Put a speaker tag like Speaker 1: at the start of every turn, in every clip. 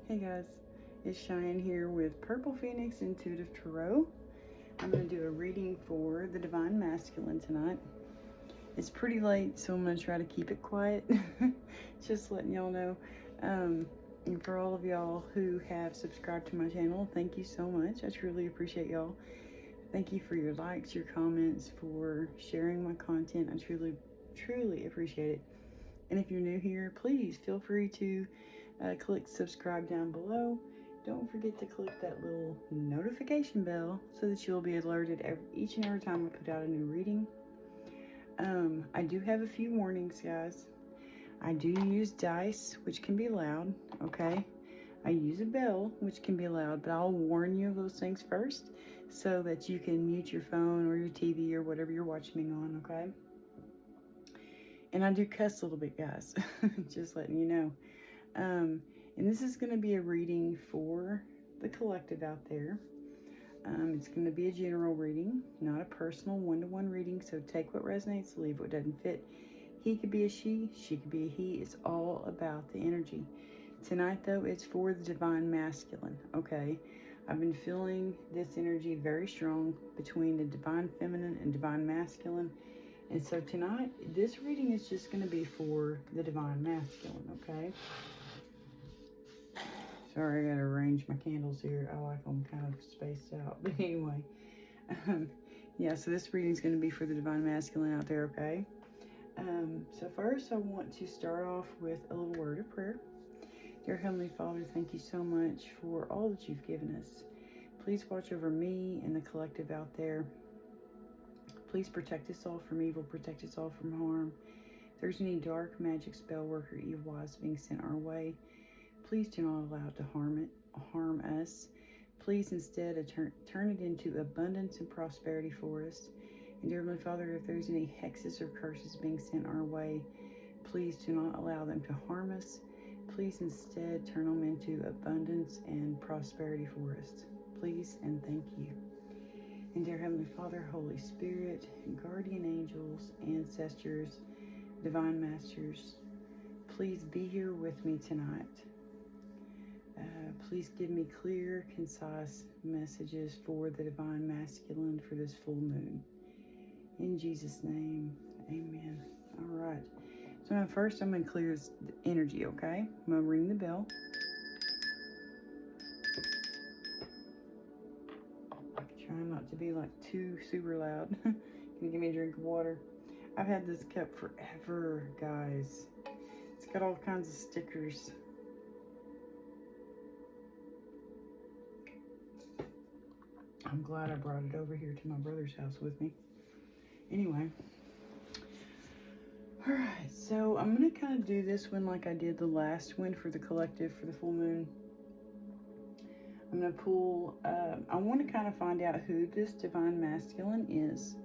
Speaker 1: Hey guys, it's Cheyenne here with Purple Phoenix Intuitive Tarot. I'm going to do a reading for the Divine Masculine tonight. It's pretty late, so I'm going to try to keep it quiet. Just letting y'all know. And for all of y'all who have subscribed to my channel, thank you so much. I truly appreciate y'all. Thank you for your likes, your comments, for sharing my content. I truly appreciate it. And if you're new here, please feel free to click subscribe down below. Don't forget to click that little notification bell so that you'll be alerted each and every time I put out a new reading. I do have a few warnings, guys. I do use dice, which can be loud, okay? I use a bell, which can be loud, but I'll warn you of those things first so that you can mute your phone or your TV or whatever you're watching me on, okay? And I do cuss a little bit, guys, just letting you know. And this is going to be a reading for the collective out there. It's going to be a general reading, not a personal one-to-one reading. So take what resonates, leave what doesn't fit. He could be a she could be a he. It's all about the energy. Tonight, though, it's for the Divine Masculine, okay? I've been feeling this energy very strong between the Divine Feminine and Divine Masculine. And so tonight, this reading is just going to be for the Divine Masculine, okay? Sorry, I gotta arrange my candles here. I like them kind of spaced out. But anyway, yeah, so this reading is going to be for the Divine Masculine out there, okay? So first, I want to start off with a little word of prayer. Dear Heavenly Father, thank you so much for all that you've given us. Please watch over me and the collective out there. Please protect us all from evil, protect us all from harm. If there's any dark magic, spell work, or evil eyes being sent our way, please do not allow it to harm us. Please instead turn it into abundance and prosperity for us. And dear Heavenly Father, if there's any hexes or curses being sent our way, please do not allow them to harm us. Please instead turn them into abundance and prosperity for us. Please and thank you. And dear Heavenly Father, Holy Spirit, guardian angels, ancestors, divine masters, please be here with me tonight. Please give me clear, concise messages for the Divine Masculine for this full moon. In Jesus' name, amen. All right. So now first I'm going to clear this energy, okay? I'm going to ring the bell. Trying not to be like too super loud. Can you give me a drink of water? I've had this cup forever, guys. It's got all kinds of stickers. I'm glad I brought it over here to my brother's house with me. Anyway. Alright, so I'm going to kind of do this one like I did the last one for the collective for the full moon. I'm going to pull, I want to kind of find out who this Divine Masculine is.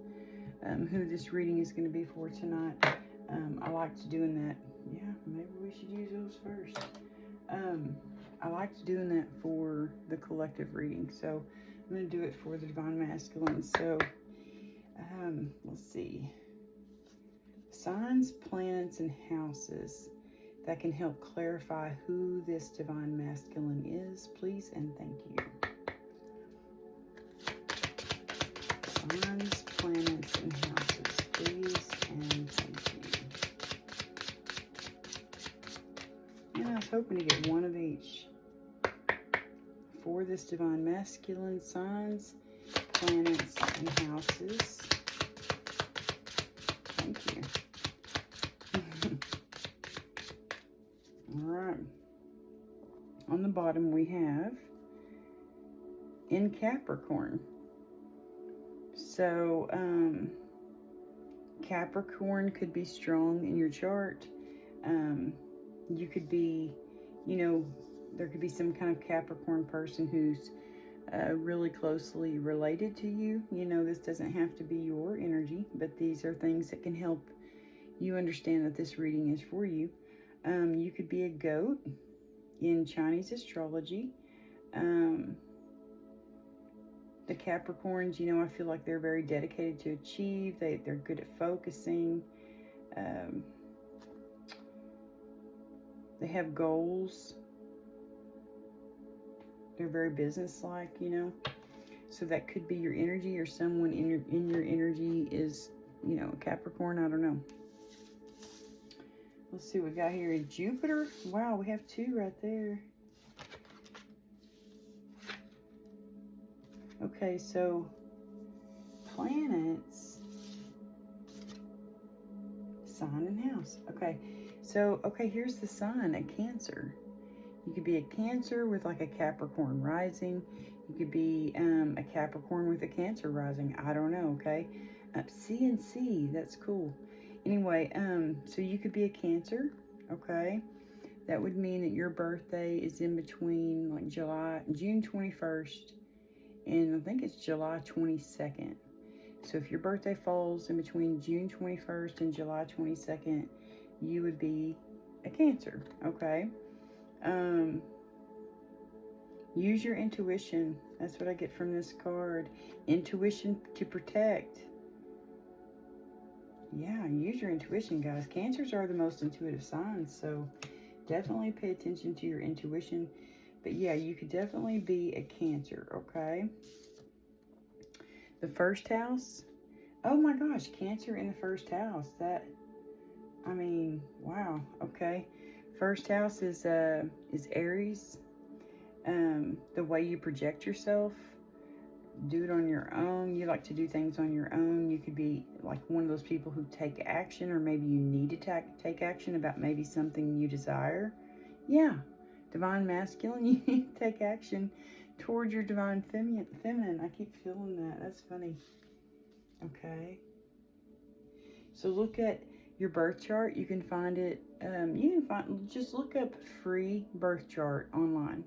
Speaker 1: Who this reading is going to be for tonight. I liked doing that. Yeah, maybe we should use those first. I liked doing that for the collective reading. So I'm going to do it for the Divine Masculine. So, let's see. Signs, planets, and houses that can help clarify who this Divine Masculine is, please and thank you. Signs, planets, and houses, please and thank you. And I was hoping to get one of each. For this Divine Masculine, signs, planets, and houses. Thank you. Alright. On the bottom we have in Capricorn. So, Capricorn could be strong in your chart. You could be, there could be some kind of Capricorn person who's really closely related to you. This doesn't have to be your energy, but these are things that can help you understand that this reading is for you. You could be a goat in Chinese astrology. The Capricorns, I feel like they're very dedicated to achieve. They're good at focusing. They have goals. They're very business-like, you know. So that could be your energy, or someone in your energy is, you know, Capricorn. I don't know. Let's see what we got here. Jupiter. Wow, we have 2 right there. Okay, so planets, sign and house. Okay, so, okay, here's the sign, a Cancer. You could be a Cancer with like a Capricorn rising. You could be a Capricorn with a Cancer rising. I don't know, okay? C and C, that's cool. Anyway, so you could be a Cancer, okay? That would mean that your birthday is in between like June 21st, and I think it's July 22nd. So if your birthday falls in between June 21st and July 22nd, you would be a Cancer, okay? Use your intuition. That's what I get from this card. Intuition to protect. Yeah, use your intuition, guys. Cancers are the most intuitive signs, so definitely pay attention to your intuition. But yeah, you could definitely be a Cancer, okay? The first house. Oh my gosh, Cancer in the first house. That, I mean, wow, okay. First house is Aries. The way you project yourself, do it on your own. You like to do things on your own. You could be like one of those people who take action, or maybe you need to take action about maybe something you desire. Yeah, divine masculine, you need to take action towards your divine feminine. I keep feeling that. That's funny. Okay. So look at your birth chart. You can find it. Just look up free birth chart online,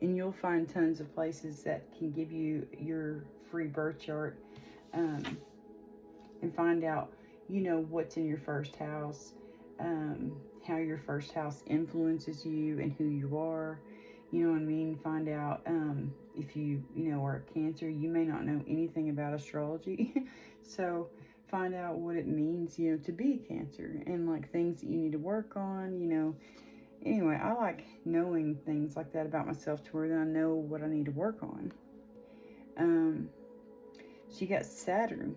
Speaker 1: and you'll find tons of places that can give you your free birth chart, and find out, you know, what's in your first house, how your first house influences you and who you are. You know what I mean? Find out if you know, are a Cancer. You may not know anything about astrology, so find out what it means, you know, to be a Cancer, and like things that you need to work on, you know. Anyway, I like knowing things like that about myself, to where then I know what I need to work on. So you got Saturn.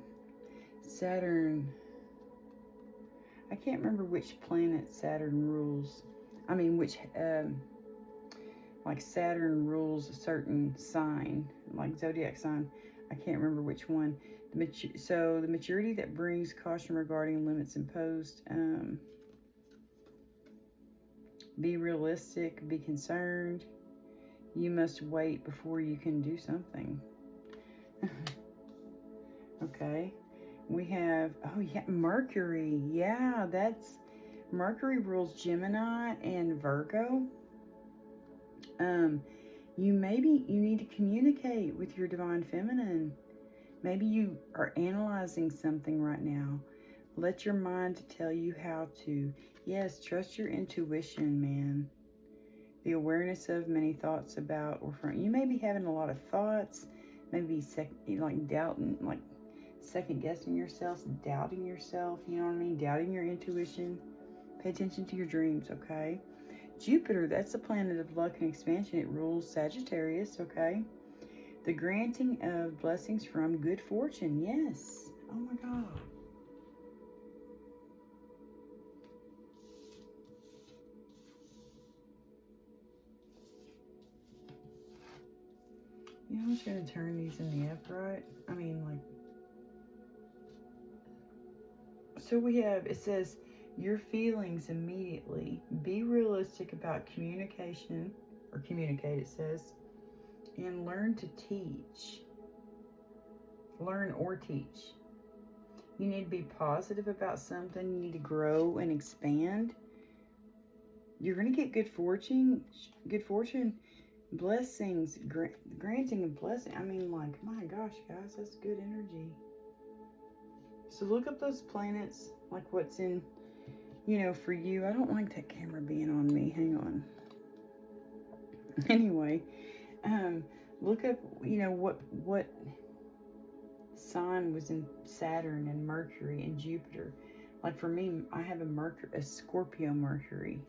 Speaker 1: I can't remember which planet Saturn rules. I mean, which, like Saturn rules a certain sign, like Zodiac sign. I can't remember which one. So the maturity that brings caution regarding limits imposed. Be realistic, be concerned. You must wait before you can do something. Okay. We have, oh yeah, Mercury. Yeah, that's, Mercury rules Gemini and Virgo. You need to communicate with your divine feminine. Maybe you are analyzing something right now. Let your mind tell you how to. Yes, trust your intuition, man. The awareness of many thoughts about or from. You may be having a lot of thoughts, maybe doubting, like second guessing yourself, doubting yourself, you know what I mean? Doubting your intuition. Pay attention to your dreams, okay? Jupiter, that's the planet of luck and expansion. It rules Sagittarius, okay? The granting of blessings from good fortune. Yes. Oh my God. You know, I'm just going to turn these in the upright. I mean, like. So we have, it says, your feelings immediately. Be realistic about communication, or communicate, it says. And learn to teach. Learn or teach. You need to be positive about something. You need to grow and expand. You're going to get good fortune. Good fortune. Blessings. Granting of blessing. I mean, like, my gosh, guys, that's good energy. So look up those planets. Like what's in, you know, for you. I don't like that camera being on me. Hang on. Anyway. Look up, you know, what sign was in Saturn and Mercury and Jupiter. Like for me, I have a Scorpio Mercury.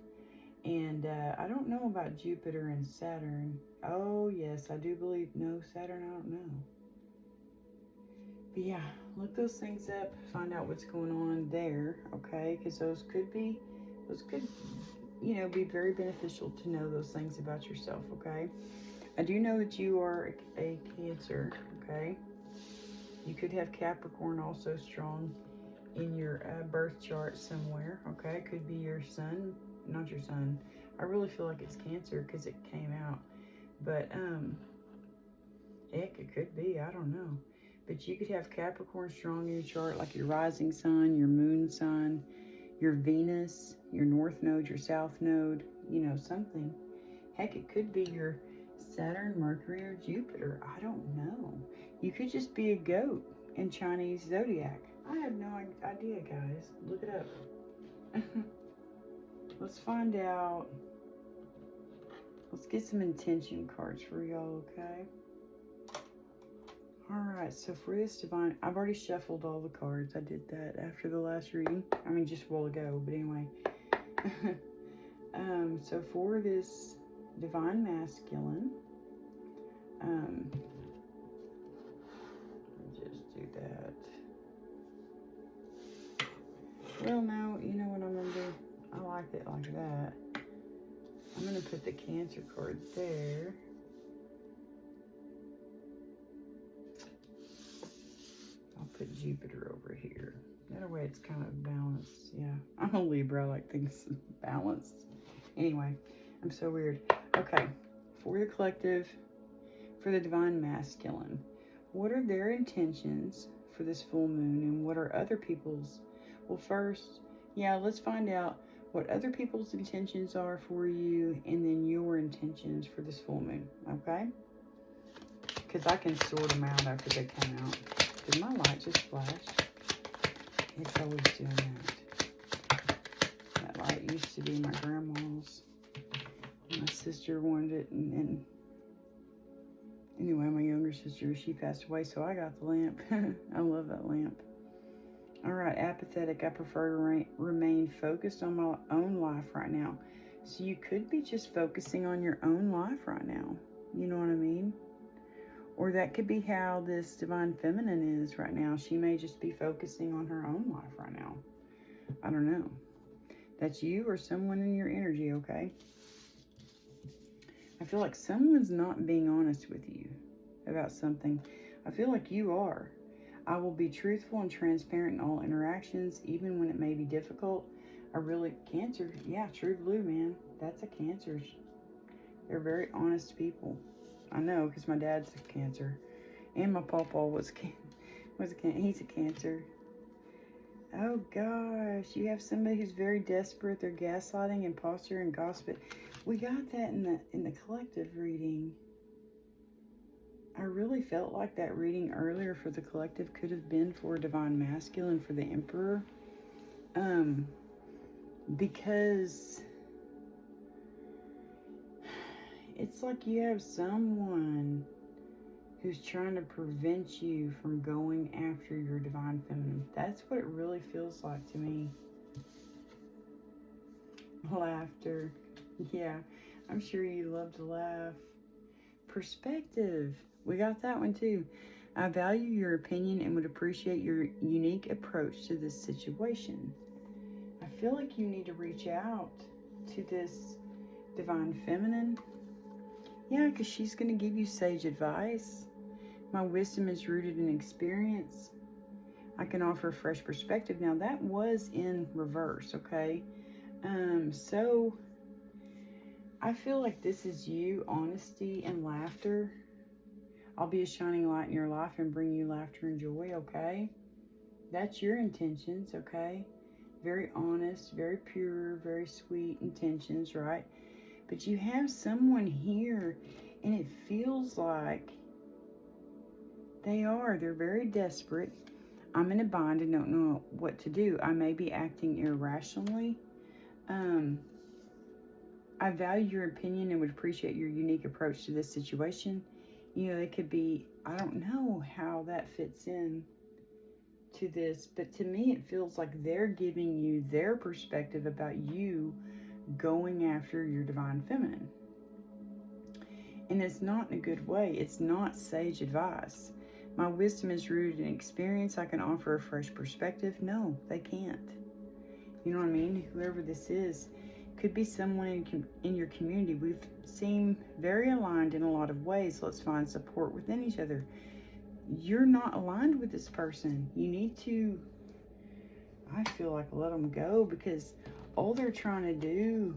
Speaker 1: And I don't know about Jupiter and Saturn. Oh, yes, I do believe. No, Saturn, I don't know. But yeah, look those things up. Find out what's going on there, okay? Because those could, you know, be very beneficial to know those things about yourself, okay? I do know that you are a Cancer, okay? You could have Capricorn also strong in your birth chart somewhere, okay? Could be your sun, not your sun. I really feel like it's Cancer because it came out. But, heck, it could be, I don't know. But you could have Capricorn strong in your chart, like your rising sign, your moon sign, your Venus, your north node, your south node, you know, something. Heck, it could be your Saturn, Mercury, or Jupiter. I don't know. You could just be a goat in Chinese Zodiac. I have no idea, guys. Look it up. Let's find out. Let's get some intention cards for y'all, okay? Alright, so for this divine, I've already shuffled all the cards. I did that after the last reading. I mean, just a while ago, but anyway. So for this divine masculine, just do that. Well, no, you know what I'm going to do? I like it like that. I'm going to put the Cancer card there. I'll put Jupiter over here. That way it's kind of balanced. Yeah, I'm a Libra. I like things balanced. Anyway, I'm so weird. Okay, for the collective, for the divine masculine, what are their intentions for this full moon, and what are other people's? Well, first, yeah, let's find out what other people's intentions are for you, and then your intentions for this full moon, okay? Because I can sort them out after they come out. Did my light just flash? It's always doing that. That light used to be my grandma's. My sister wanted it, and anyway, my younger sister, she passed away, so I got the lamp. I love that lamp. All right, apathetic. I prefer to remain focused on my own life right now. So you could be just focusing on your own life right now. You know what I mean? Or that could be how this divine feminine is right now. She may just be focusing on her own life right now. I don't know. That's you or someone in your energy, okay? I feel like someone's not being honest with you about something. I feel like you are. I will be truthful and transparent in all interactions, even when it may be difficult. Cancer, yeah, true blue, man. That's a Cancer. They're very honest people. I know, because my dad's a Cancer. And my pawpaw was he's a Cancer. Oh, gosh. You have somebody who's very desperate. They're gaslighting, imposter, and gossip. We got that in the collective reading. I really felt like that reading earlier for the collective could have been for divine masculine, for the Emperor. Because it's like you have someone who's trying to prevent you from going after your divine feminine. That's what it really feels like to me. Laughter. Yeah, I'm sure you love to laugh. Perspective. We got that one too. I value your opinion and would appreciate your unique approach to this situation. I feel like you need to reach out to this divine feminine. Yeah, because she's going to give you sage advice. My wisdom is rooted in experience. I can offer a fresh perspective. Now, that was in reverse, okay? So, I feel like this is you, honesty and laughter. I'll be a shining light in your life and bring you laughter and joy, okay? That's your intentions, okay? Very honest, very pure, very sweet intentions, right? But you have someone here, and it feels like they're very desperate. I'm in a bind and don't know what to do. I may be acting irrationally. I value your opinion and would appreciate your unique approach to this situation. You know, it could be, I don't know how that fits in to this, but to me it feels like they're giving you their perspective about you going after your divine feminine. And it's not in a good way. It's not sage advice. My wisdom is rooted in experience. I can offer a fresh perspective. No, they can't. You know what I mean? Whoever this is could be someone in your community. We seem very aligned in a lot of ways. Let's find support within each other. You're not aligned with this person. You need to, I feel like, let them go, because all they're trying to do,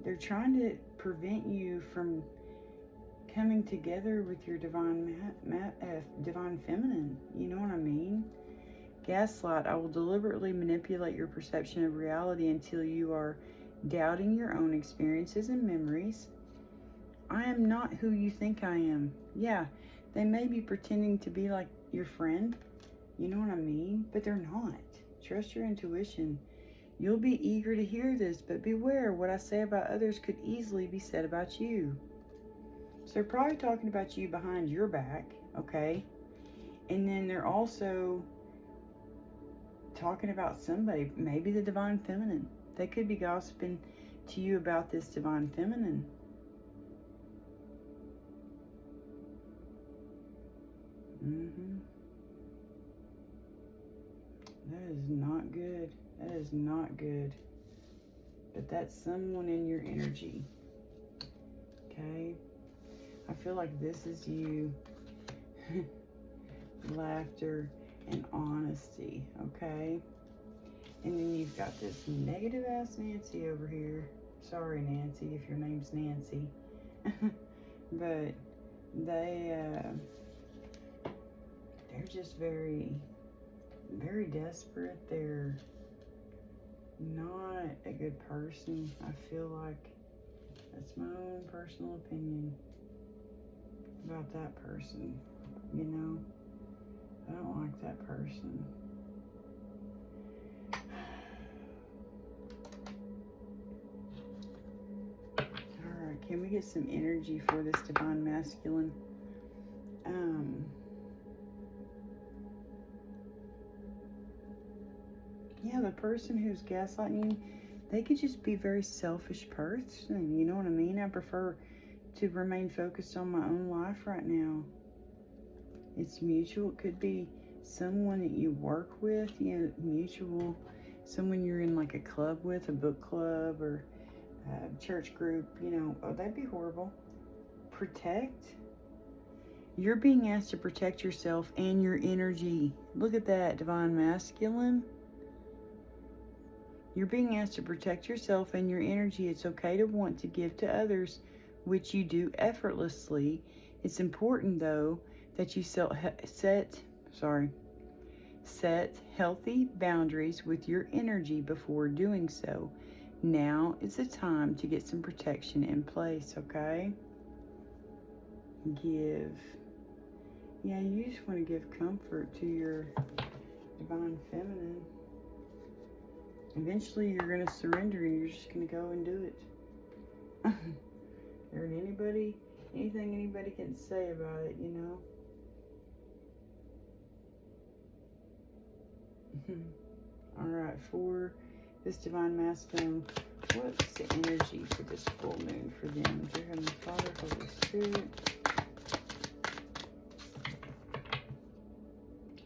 Speaker 1: they're trying to prevent you from coming together with your divine feminine. You know what I mean? Gaslight. I will deliberately manipulate your perception of reality until you are doubting your own experiences and memories. I am not who you think I am. Yeah, they may be pretending to be like your friend. You know what I mean? But they're not. Trust your intuition. You'll be eager to hear this, but beware, what I say about others could easily be said about you. So they're probably talking about you behind your back, okay? And then they're also talking about somebody, maybe the divine feminine. They could be gossiping to you about this divine feminine. That is not good. That is not good. But that's someone in your energy. Okay? I feel like this is you. Laughter and honesty. Okay? And then you've got this negative ass Nancy over here. Sorry, Nancy, if your name's Nancy. But they're just very, very desperate. They're not a good person. I feel like that's my own personal opinion about that person. You know, I don't like that person. Alright, can we get some energy for this divine masculine? Yeah, the person who's gaslighting you, they could just be a very selfish person. You know what I mean? I prefer to remain focused on my own life right now. It's mutual. It could be someone that you work with, you know, mutual, someone you're in like a club with, a book club or a church group, you know. Oh, that'd be horrible. Protect. You're being asked to protect yourself and your energy. Look at that, divine masculine. You're being asked to protect yourself and your energy. It's okay to want to give to others, which you do effortlessly. It's important, though, that you set healthy boundaries with your energy before doing so. Now is the time to get some protection in place, okay? Give. Yeah, you just want to give comfort to your divine feminine. Eventually, you're going to surrender and you're just going to go and do it. There ain't anything anybody can say about it, you know? Alright, for this divine masculine, what's the energy for this full moon for them? Dear Heavenly Father, Holy Spirit.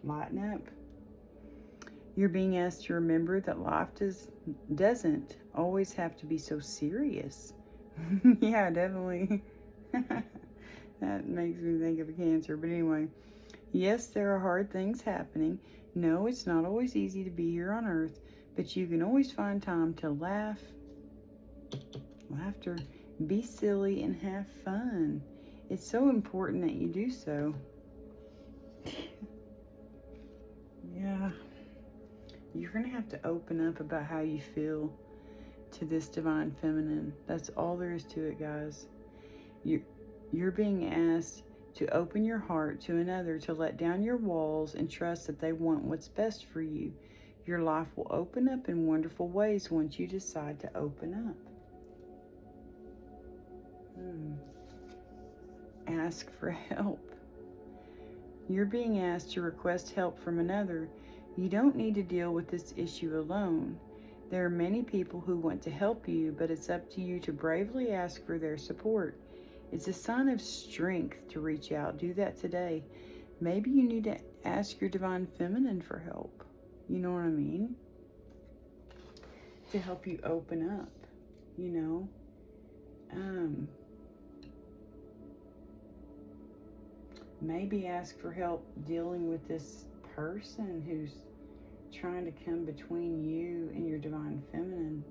Speaker 1: Lighten up. You're being asked to remember that life doesn't always have to be so serious. Yeah, definitely. That makes me think of a Cancer. But anyway, yes, there are hard things happening. No, it's not always easy to be here on Earth, but you can always find time to laugh, laughter, be silly, and have fun. It's so important that you do so. Yeah. You're going to have to open up about how you feel to this divine feminine. That's all there is to it, guys. You're being asked to open your heart to another, to let down your walls and trust that they want what's best for you. Your life will open up in wonderful ways once you decide to open up. Ask for help. You're being asked to request help from another. You don't need to deal with this issue alone. There are many people who want to help you, but it's up to you to bravely ask for their support. It's a sign of strength to reach out. Do that today. Maybe you need to ask your divine feminine for help. You know what I mean? To help you open up, you know? Maybe ask for help dealing with this person who's trying to come between you and your divine feminine.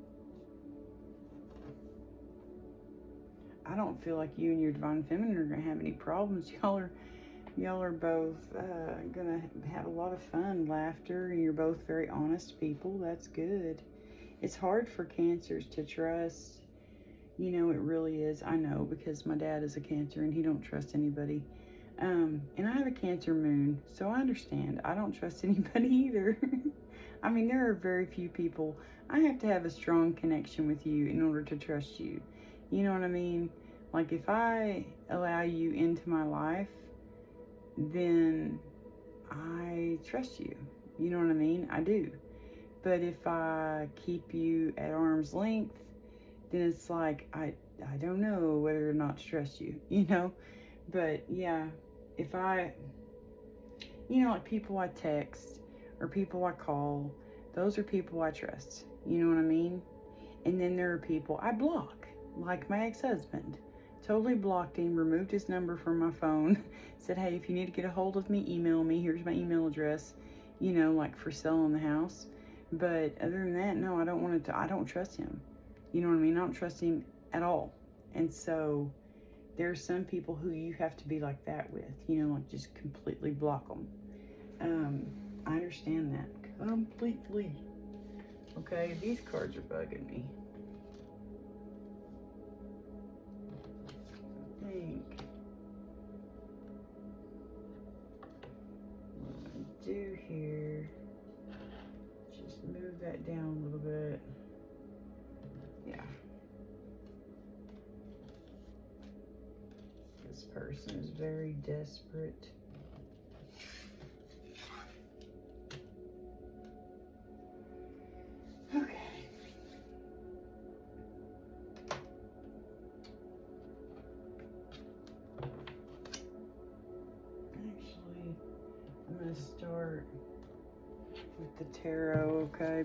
Speaker 1: I don't feel like you and your divine feminine are going to have any problems. Y'all are both going to have a lot of fun, laughter, and you're both very honest people. That's good. It's hard for Cancers to trust. You know, it really is. I know, because my dad is a Cancer and he don't trust anybody. And I have a Cancer moon, so I understand. I don't trust anybody either. I mean, there are very few people. I have to have a strong connection with you in order to trust you. You know what I mean? Like, if I allow you into my life, then I trust you. You know what I mean? I do. But if I keep you at arm's length, then it's like, I don't know whether or not to trust you, you know? But yeah, if I, you know, like people I text or people I call, those are people I trust. You know what I mean? And then there are people I block, like my ex-husband. Totally blocked him, removed his number from my phone, said, hey, if you need to get a hold of me, email me. Here's my email address, you know, like for selling the house. But other than that, no, I don't trust him. You know what I mean? I don't trust him at all. And so there are some people who you have to be like that with, you know, like just completely block them. I understand that completely. Okay, these cards are bugging me. I think what I do here, just move that down a little bit. Yeah. This person is very desperate. Okay. Actually, I'm going to start with the tarot, okay?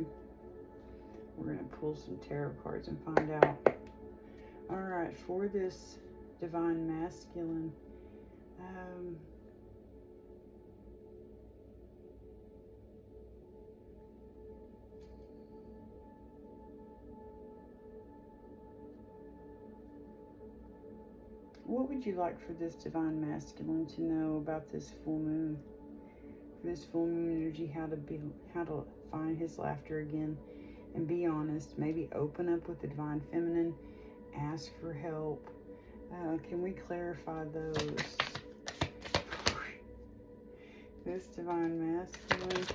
Speaker 1: We're going to pull some tarot cards and find out. All right, for this divine masculine, what would you like for this divine masculine to know about this full moon? For this full moon energy, how to find his laughter again and be honest. Maybe open up with the divine feminine, ask for help. Can we clarify those? This divine masculine.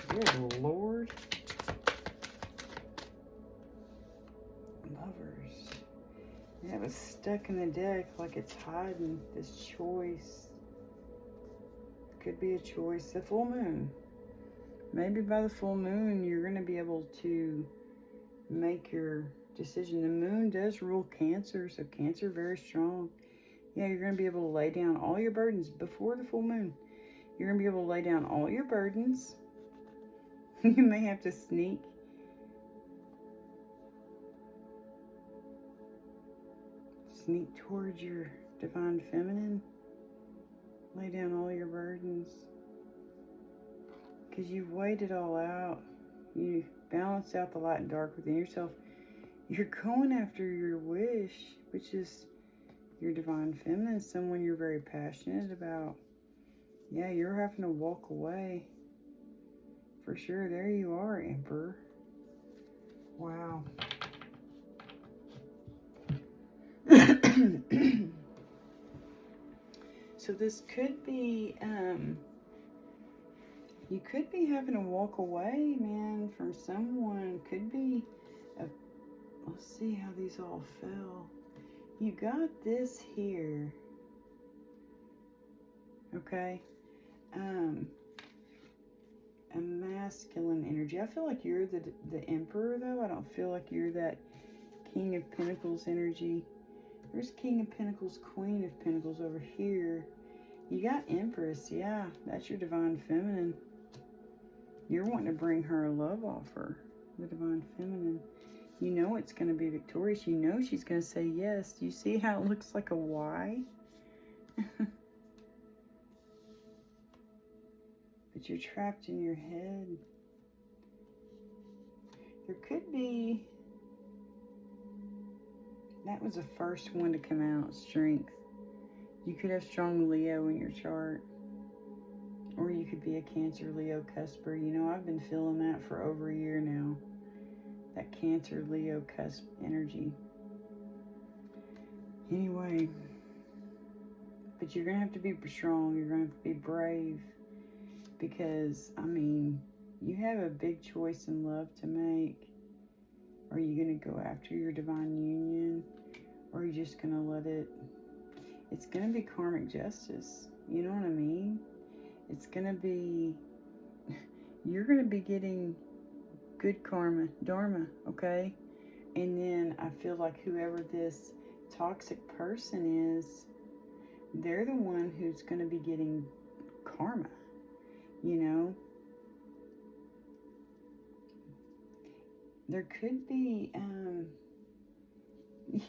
Speaker 1: Good Lord. Lovers. Yeah, it was stuck in the deck like it's hiding this choice. Could be a choice. The full moon. Maybe by the full moon, you're going to be able to make your decision. The moon does rule Cancer, so Cancer very strong. Yeah, you're going to be able to lay down all your burdens before the full moon. You're going to be able to lay down all your burdens. You may have to sneak towards your divine feminine. Lay down all your burdens. Because you've weighed it all out. You balanced out the light and dark within yourself. You're going after your wish, which is your divine feminine, someone you're very passionate about. Yeah, you're having to walk away. For sure. There you are, Emperor. Wow. So this could be, you could be having to walk away, man, from someone. Could be, let's see how these all fell. You got this here. okay? A masculine energy. I feel like you're the Emperor, though. I don't feel like you're that King of Pentacles energy. There's King of Pentacles, Queen of Pentacles over here. You got Empress, yeah. That's your Divine Feminine. You're wanting to bring her a love offer, the Divine Feminine. You know it's going to be victorious. You know she's going to say yes. You see how it looks like a Y? But you're trapped in your head. There could be... That was the first one to come out, Strength. You could have strong Leo in your chart. Or you could be a Cancer, Leo, cusper. You know, I've been feeling that for over a year now. That Cancer, Leo, cusp energy. Anyway. But you're going to have to be strong. You're going to have to be brave. Because, I mean, you have a big choice in love to make. Are you going to go after your divine union? Or are you just going to let it... It's going to be karmic justice. You know what I mean? It's going to be... You're going to be getting good karma, dharma, okay? And then I feel like whoever this toxic person is, they're the one who's going to be getting karma, you know? There could be,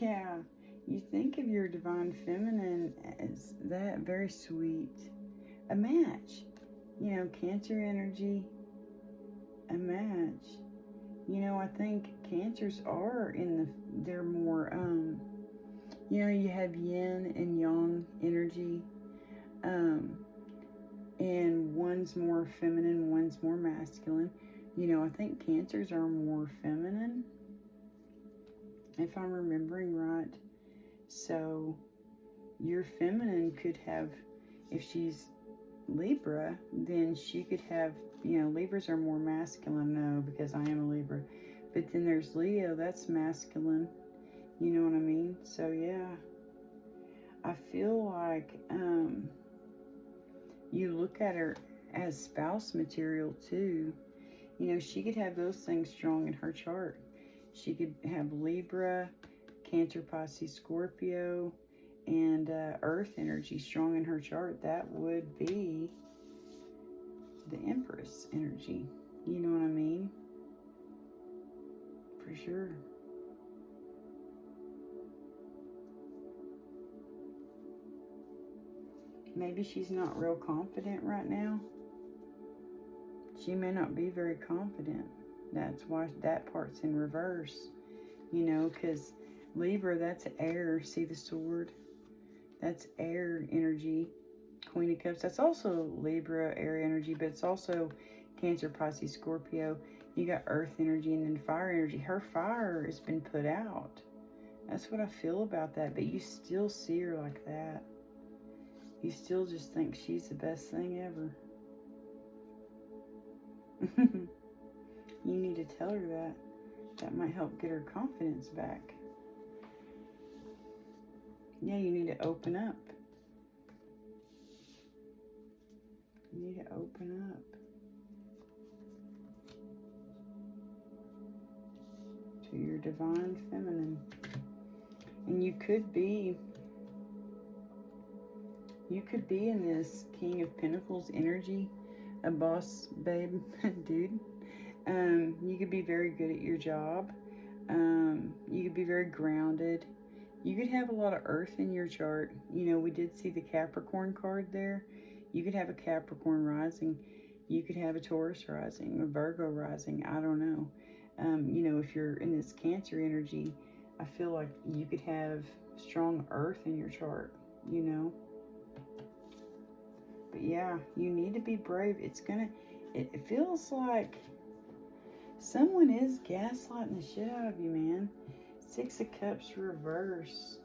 Speaker 1: yeah, you think of your divine feminine as that, very sweet. A match, you know, Cancer energy, a match. You know, I think Cancers are they're more, you know, you have yin and yang energy, and one's more feminine, one's more masculine. You know, I think Cancers are more feminine, if I'm remembering right. So, your feminine could have, if she's Libra, then she could have, you know, Libras are more masculine, no, because I am a Libra. But then there's Leo, that's masculine. You know what I mean? So, yeah. I feel like you look at her as spouse material, too. You know, she could have those things strong in her chart. She could have Libra, Cancer, Pisces, Scorpio, and Earth energy strong in her chart. That would be the Empress energy. You know what I mean? For sure. Maybe she's not real confident right now. She may not be very confident. That's why that part's in reverse. You know, because Libra, that's air. See the sword? That's air energy. Queen of Cups. That's also Libra, air energy, but it's also Cancer, Pisces, Scorpio. You got Earth energy and then fire energy. Her fire has been put out. That's what I feel about that. But you still see her like that. You still just think she's the best thing ever. You need to tell her that. That might help get her confidence back. Yeah, you need to open up. You need to open up to your divine feminine. And you could be in this King of Pentacles energy, a boss babe dude. You could be very good at your job. You could be very grounded. You could have a lot of earth in your chart. You know, we did see the Capricorn card there. You could have a Capricorn rising. You could have a Taurus rising, a Virgo rising. I don't know. You know, if you're in this Cancer energy, I feel like you could have strong earth in your chart, you know. But yeah, you need to be brave. It feels like someone is gaslighting the shit out of you, man. 6 of Cups reverse.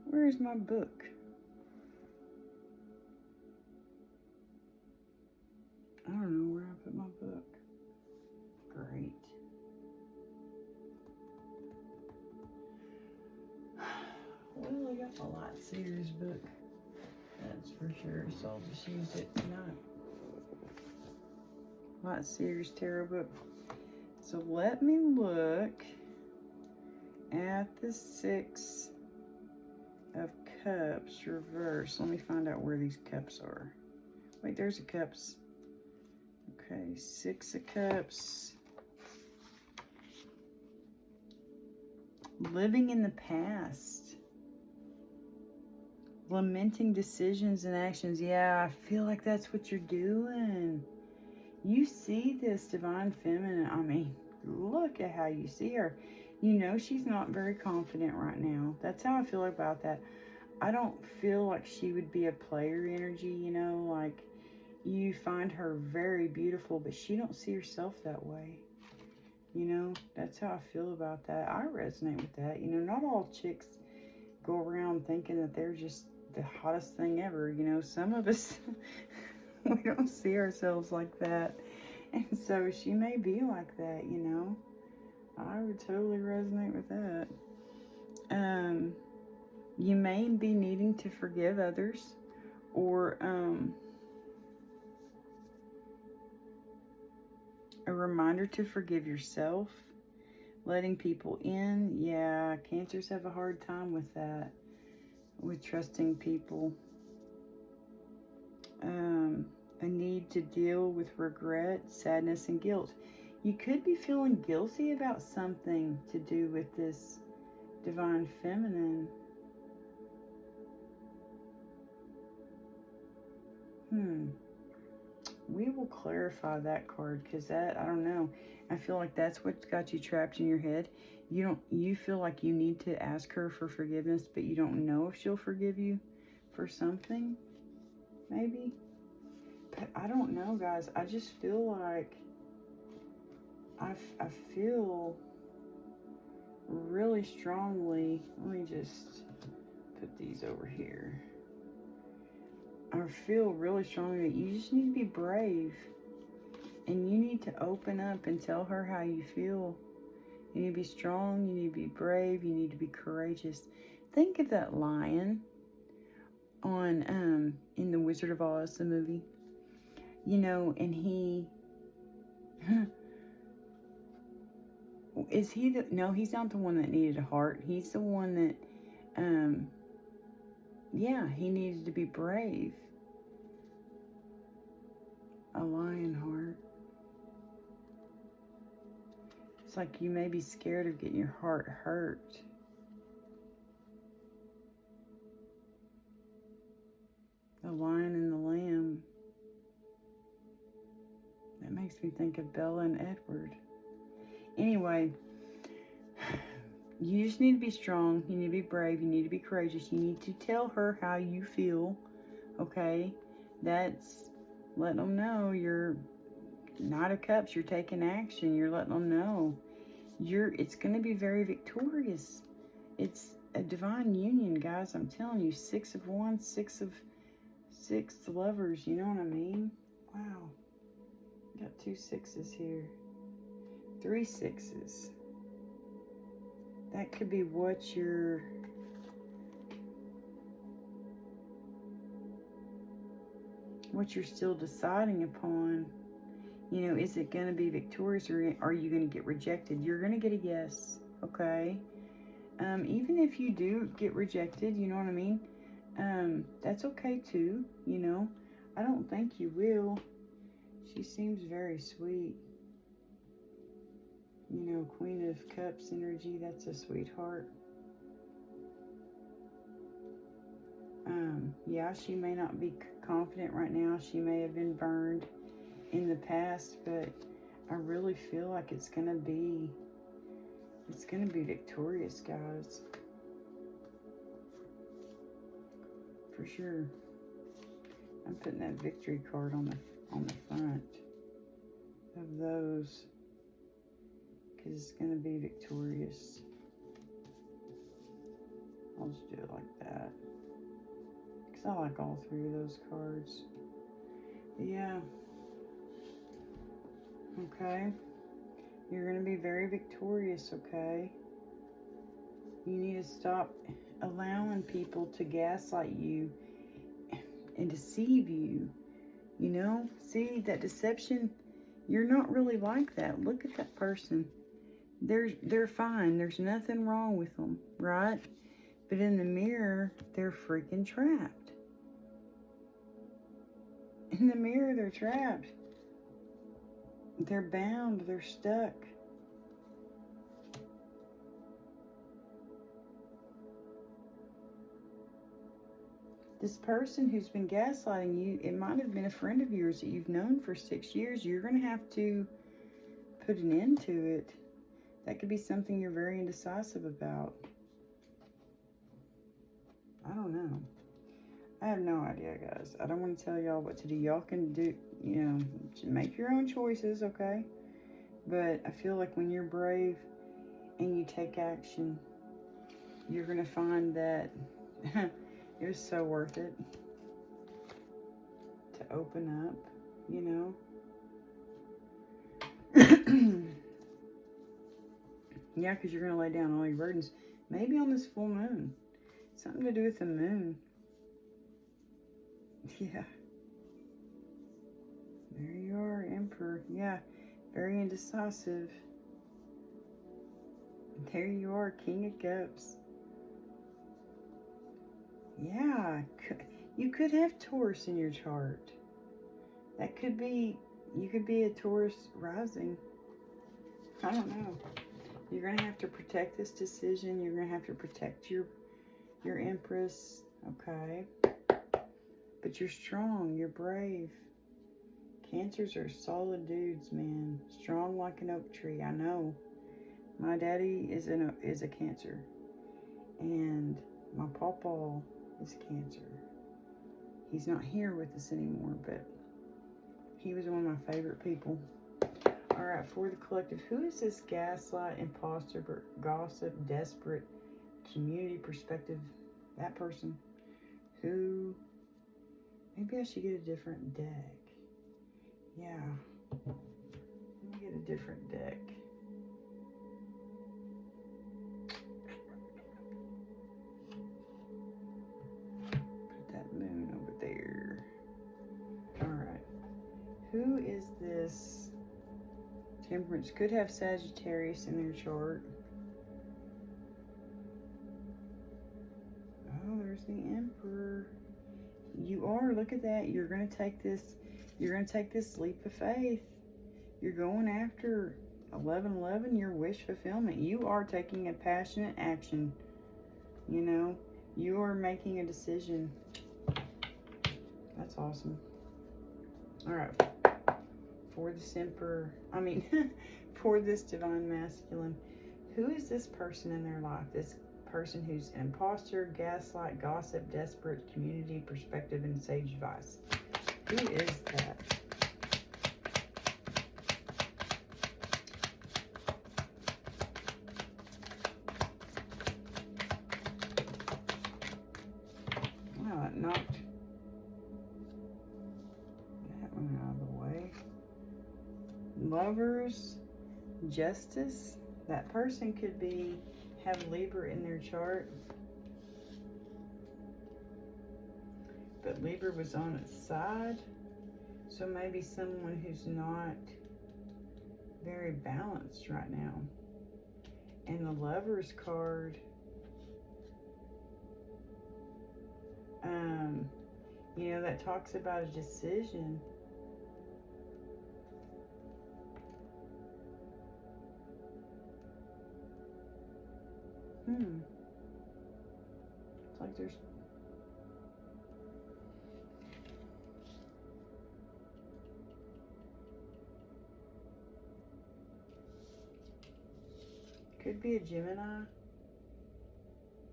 Speaker 1: Where's my book? I don't know where I put my book. Great. Well, I got a Light Seers book. That's for sure. So I'll just use it tonight. Light Seers tarot book. So let me look at the Six of Cups reverse. Let me find out where these cups are. Wait, there's a cups. Okay, Six of Cups. Living in the past. Lamenting decisions and actions. Yeah, I feel like that's what you're doing. You see this divine feminine. I mean, look at how you see her. You know she's not very confident right now. That's how I feel about that. I don't feel like she would be a player energy, you know, like you find her very beautiful, but she don't see herself that way. You know, that's how I feel about that. I resonate with that. You know, not all chicks go around thinking that they're just the hottest thing ever. You know, some of us, we don't see ourselves like that. And so she may be like that, you know. I would totally resonate with that. You may be needing to forgive others, or a reminder to forgive yourself. Letting people in. Yeah, Cancers have a hard time with that, with trusting people. A need to deal with regret, sadness, and guilt. You could be feeling guilty about something to do with this divine feminine. We will clarify that card, because that, I don't know. I feel like that's what's got you trapped in your head. You feel like you need to ask her for forgiveness, but you don't know if she'll forgive you for something, maybe. But I don't know, guys. I just feel like I feel really strongly. Let me just put these over here. I feel really strongly that you just need to be brave. And you need to open up and tell her how you feel. You need to be strong. You need to be brave. You need to be courageous. Think of that lion on in The Wizard of Oz, the movie. You know, and he... Is he the... No, he's not the one that needed a heart. He's the one that... Yeah, he needed to be brave. A lion heart. It's like you may be scared of getting your heart hurt. The lion and the lamb. That makes me think of Bella and Edward. Anyway, you just need to be strong. You need to be brave. You need to be courageous. You need to tell her how you feel. Okay? That's letting them know you're Knight of Cups. You're taking action. You're letting them know. It's going to be very victorious. It's a divine union, guys. I'm telling you. 6 of Wands, 6 Lovers. You know what I mean? Wow. Got 2 6s here. 3 6s. That could be what you're still deciding upon. You know, is it going to be victorious, or are you going to get rejected? You're going to get a yes, okay? Even if you do get rejected, you know what I mean? That's okay too, you know? I don't think you will. She seems very sweet. You know, Queen of Cups energy, that's a sweetheart. Yeah, she may not be confident right now. She may have been burned in the past, but I really feel like it's gonna be victorious, guys. For sure. I'm putting that victory card on the front of those, because it's gonna be victorious. I'll just do it like that, because I like all 3 of those cards. But yeah. Okay. You're going to be very victorious, okay? You need to stop allowing people to gaslight you and deceive you. You know, see that deception? You're not really like that. Look at that person. They're fine. There's nothing wrong with them, right? But in the mirror, they're freaking trapped. In the mirror, they're trapped. They're bound. They're stuck. This person who's been gaslighting you, it might have been a friend of yours that you've known for 6 years. You're going to have to put an end to it. That could be something you're very indecisive about. I don't know. I have no idea, guys. I don't want to tell y'all what to do. Y'all can do, you know, make your own choices, okay? But I feel like when you're brave and you take action, you're going to find that it was so worth it to open up, you know? Yeah, because you're going to lay down all your burdens. Maybe on this full moon. Something to do with the moon. Yeah. There you are, Emperor. Yeah, very indecisive. There you are, King of Cups. Yeah, you could have Taurus in your chart. That could be, you could be a Taurus rising. I don't know. You're going to have to protect this decision. You're going to have to protect your Empress. Okay. But you're strong. You're brave. Cancers are solid dudes, man. Strong like an oak tree. I know. My daddy is a Cancer. And my pawpaw is Cancer. He's not here with us anymore, but he was one of my favorite people. All right, for the collective, who is this gaslight, imposter, gossip, desperate, community perspective? That person who, maybe I should get a different deck. Yeah, let me get a different deck. Put that moon over there. All right, who is this? Temperance could have Sagittarius in their chart. Oh, there's the Emperor. You are, look at that. You're going to take this leap of faith. You're going after 1111, your wish fulfillment. You are taking a passionate action. You know, you are making a decision. That's awesome. All right. For this Emperor, for this divine masculine, who is this person in their life? This person who's an imposter, gaslight, gossip, desperate, community perspective, and sage advice. Who is that? Wow, that knocked that one out of the way. Lovers, justice. That person could have Libra in their chart, but Libra was on its side, so maybe someone who's not very balanced right now. And the Lovers card, you know, that talks about a decision. It's like there's could be a Gemini.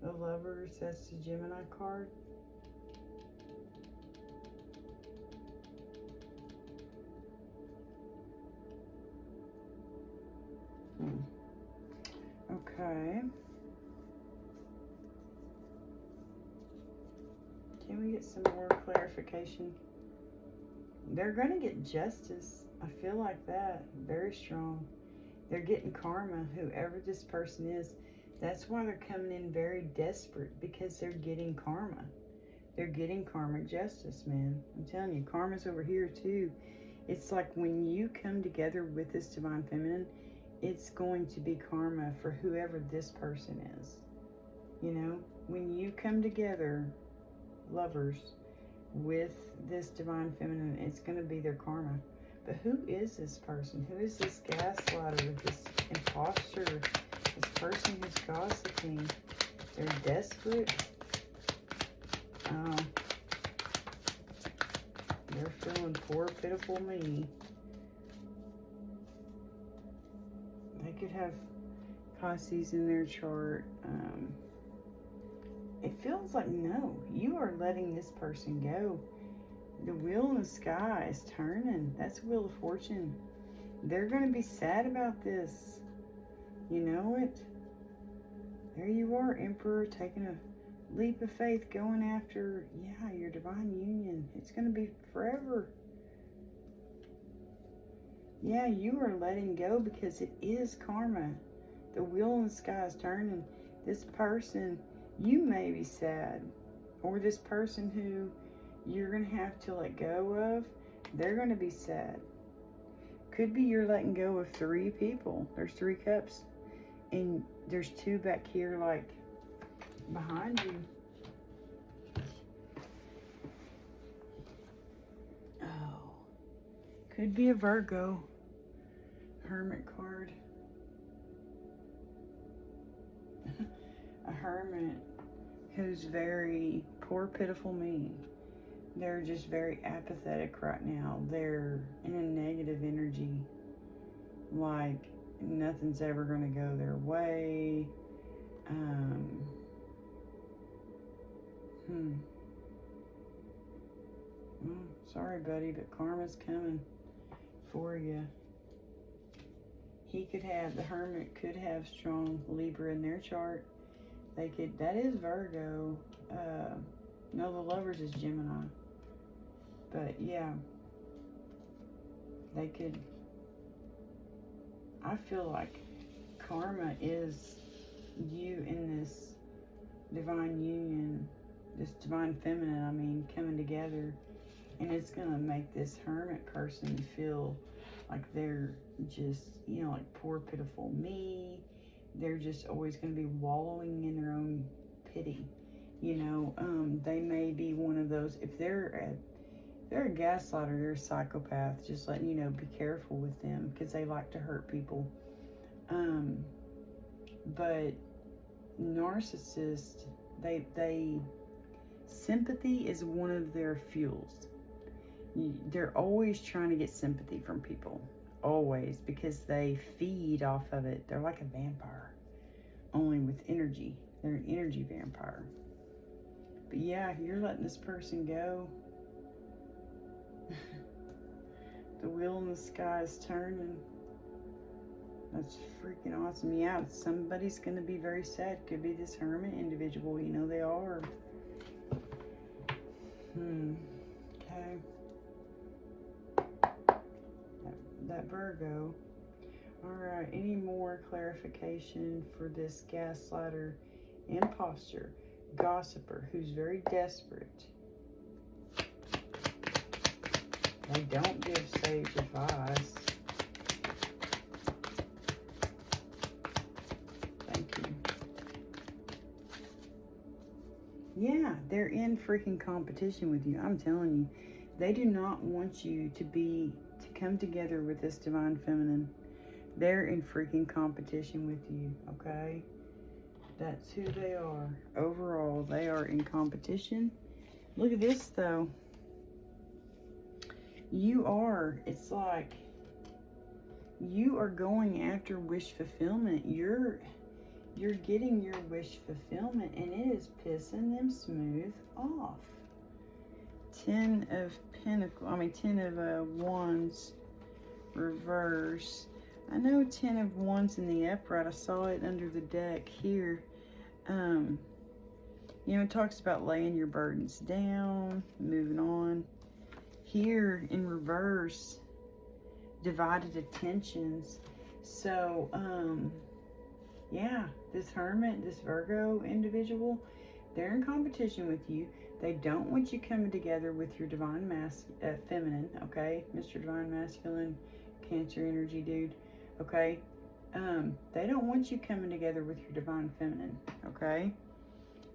Speaker 1: The Lovers, that's the Gemini card. Okay. Can we get some more clarification? They're going to get justice. I feel like that. Very strong. They're getting karma, whoever this person is. That's why they're coming in very desperate, because they're getting karma. They're getting karmic justice, man. I'm telling you, karma's over here too. It's like when you come together with this divine feminine, it's going to be karma for whoever this person is. You know, when you come together, lovers, with this divine feminine, it's going to be their karma. But who is this person? Who is this gaslighter, this imposter, this person who's gossiping? They're desperate. They're feeling poor, pitiful me. They could have Pisces in their chart. It feels like, no, you are letting this person go. The wheel in the sky is turning. That's Wheel of Fortune. They're going to be sad about this. You know it? There you are, Emperor, taking a leap of faith, going after, yeah, your divine union. It's going to be forever. Yeah, you are letting go because it is karma. The wheel in the sky is turning. This person, you may be sad, or this person who you're going to have to let go of, they're going to be sad. Could be you're letting go of 3 people. There's 3 cups, and there's 2 back here, like, behind you. Oh, could be a Virgo. Hermit card. A hermit who's very poor, pitiful me. They're just very apathetic right now. They're in a negative energy. Like, nothing's ever going to go their way. Sorry, buddy, but karma's coming for you. The hermit could have strong Libra in their chart. They could, that is Virgo. No, the Lovers is Gemini. But yeah, they could, I feel like karma is you in this divine union, this divine feminine, I mean, coming together. And it's going to make this hermit person feel like they're just, you know, like poor, pitiful me. They're just always going to be wallowing in their own pity. You know, they may be one of those, if they're a gaslighter, they're a psychopath, just letting you know, be careful with them, because they like to hurt people. But narcissists, sympathy is one of their fuels. They're always trying to get sympathy from people. Always, because they feed off of it. They're like a vampire, only with energy. They're an energy vampire. But yeah, you're letting this person go. The wheel in the sky is turning. That's freaking awesome. Yeah, somebody's going to be very sad. Could be this hermit individual. You know they are. Okay. That Virgo. Alright, any more clarification for this gaslighter, imposter, gossiper, who's very desperate? They don't give sage advice. Thank you. Yeah, they're in freaking competition with you. I'm telling you. They do not want you to come together with this divine feminine. They're in freaking competition with you, okay? That's who they are. Overall, they are in competition. Look at this, though. It's like, you are going after wish fulfillment. You're getting your wish fulfillment, and it is pissing them smooth off. 10 of Wands reverse. I know 10 of Wands in the upright. I saw it under the deck here. You know, it talks about laying your burdens down, moving on. Here in reverse, divided attentions. So, yeah, This Hermit, this Virgo individual, they're in competition with you. They don't want you coming together with your divine feminine, okay? Mr. Divine Masculine, Cancer energy dude, okay? They don't want you coming together with your divine feminine, okay?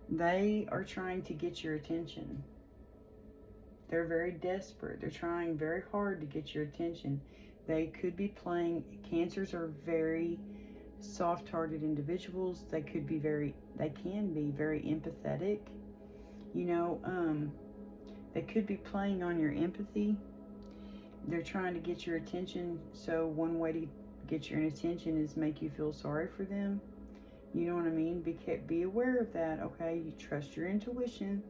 Speaker 1: They are trying to get your attention. They're very desperate. They're trying very hard to get your attention. They could be playing, Cancers are very soft-hearted individuals. They can be very empathetic. You know, they could be playing on your empathy. They're trying to get your attention. So one way to get your attention is make you feel sorry for them. You know what I mean? Be aware of that, okay? You trust your intuition.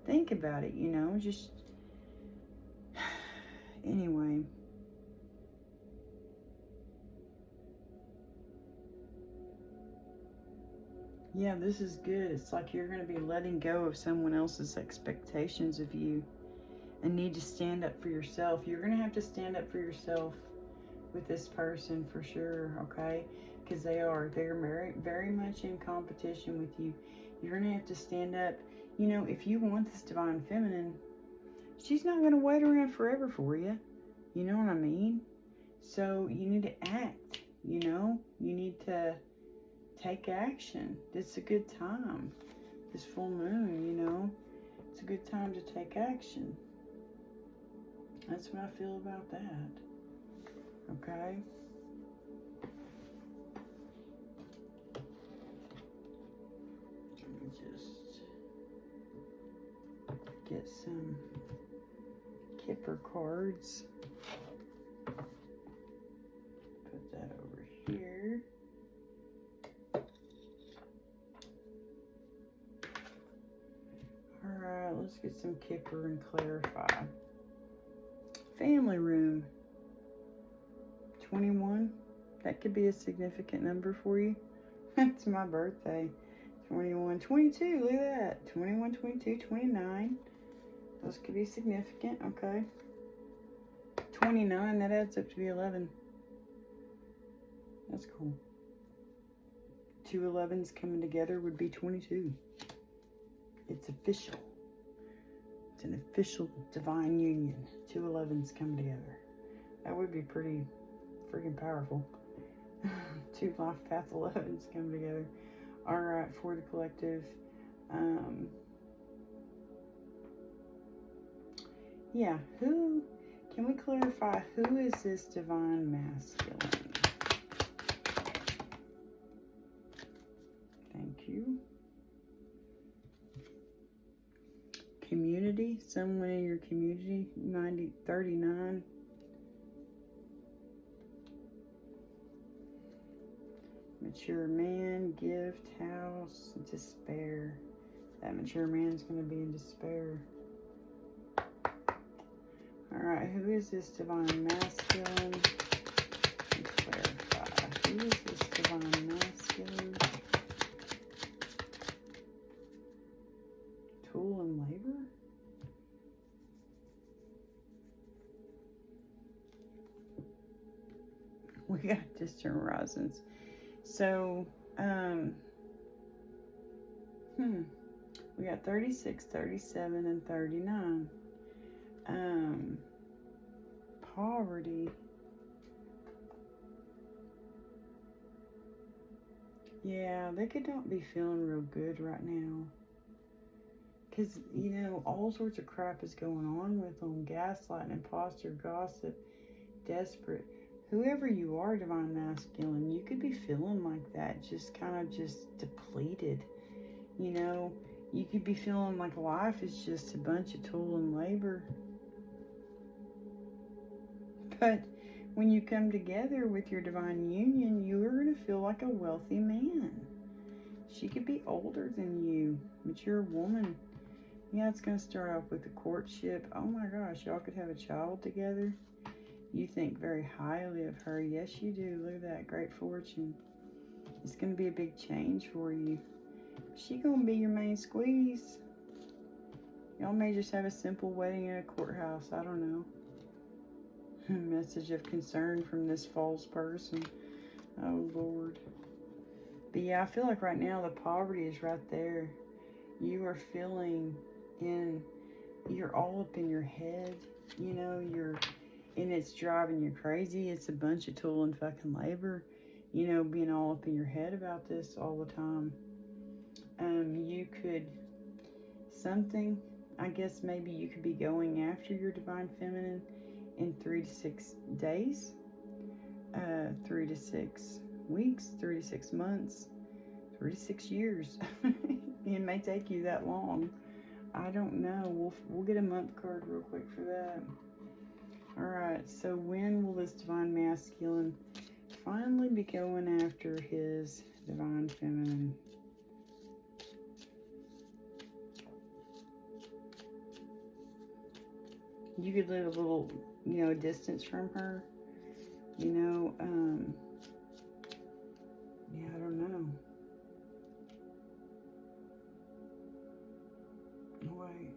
Speaker 1: Think about it, you know, just... Anyway. Yeah, this is good. It's like you're going to be letting go of someone else's expectations of you and need to stand up for yourself. You're going to have to stand up for yourself with this person for sure, okay? Because they're very, very much in competition with you. You're going to have to stand up. You know, if you want this divine feminine, she's not going to wait around forever for you. You know what I mean? So you need to act, you know? You need to take action. It's a good time. This full moon, you know? It's a good time to take action. That's what I feel about that. Okay? Let me just get some Kipper cards. Put that over here. Alright, let's get some Kipper and clarify. Family room. 21. That could be a significant number for you. It's my birthday. 21, 22. Look at that. 21, 22, 29. Those could be significant. Okay. 29. That adds up to be 11. That's cool. 2 11s coming together would be 22. It's official. It's an official divine union. 2 11s coming together. That would be pretty freaking powerful. 2 life path 11s coming together. Alright, for the collective. Yeah, can we clarify, who is this divine masculine? Thank you. Community, someone in your community, 39. Mature man, gift, house, despair. That mature man's going to be in despair. Alright, who is this divine masculine? Let's clarify. Who is this divine masculine? Tool and labor? We got distant horizons. So, we got 36, 37, and 39. Poverty. Yeah, they could not be feeling real good right now. Because, you know, all sorts of crap is going on with them. Gaslighting, imposter, gossip, desperate. Whoever you are, divine masculine, you could be feeling like that. Just kind of just depleted. You know, you could be feeling like life is just a bunch of toil and labor. But when you come together with your divine union, you are going to feel like a wealthy man. She could be older than you, mature woman. Yeah, it's going to start off with a courtship. Oh my gosh, y'all could have a child together. You think very highly of her. Yes, you do. Look at that. Great fortune. It's going to be a big change for you. She going to be your main squeeze. Y'all may just have a simple wedding in a courthouse. I don't know. Message of concern from this false person. Oh, Lord. But yeah, I feel like right now the poverty is right there. You are feeling you're all up in your head, you know, and it's driving you crazy. It's a bunch of toil and fucking labor, you know, being all up in your head about this all the time. You could, I guess maybe you could be going after your divine feminine in 3 to 6 days, 3 to 6 weeks, 3 to 6 months, 3 to 6 years. It may take you that long. I don't know. We'll get a month card real quick for that. Alright, so when will this divine masculine finally be going after his divine feminine? You could live a little, you know, distance from her. You know, yeah, I don't know. Wait.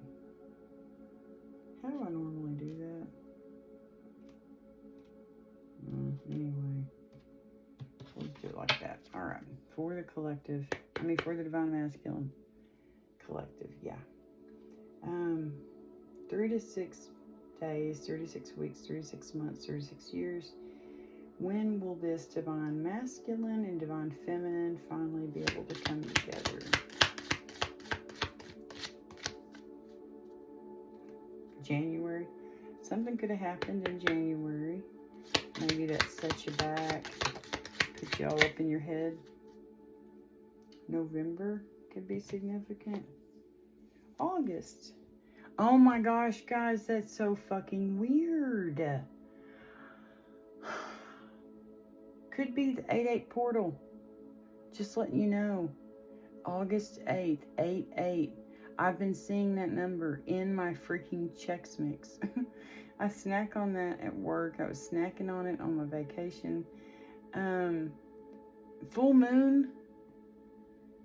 Speaker 1: How do I normally do that? Anyway. Let's do it like that. Alright. For the collective. For the divine masculine. Collective, yeah. 3 to 6 days, 36 weeks, 36 months, 36 years. When will this divine masculine and divine feminine finally be able to come together? January. Something could have happened in January. Maybe that set you back, put you all up in your head. November could be significant. August. Oh my gosh, guys, that's so fucking weird. Could be the 8-8 portal. Just letting you know. August 8th, 8-8. I've been seeing that number in my freaking Chex Mix. I snack on that at work. I was snacking on it on my vacation. Full moon.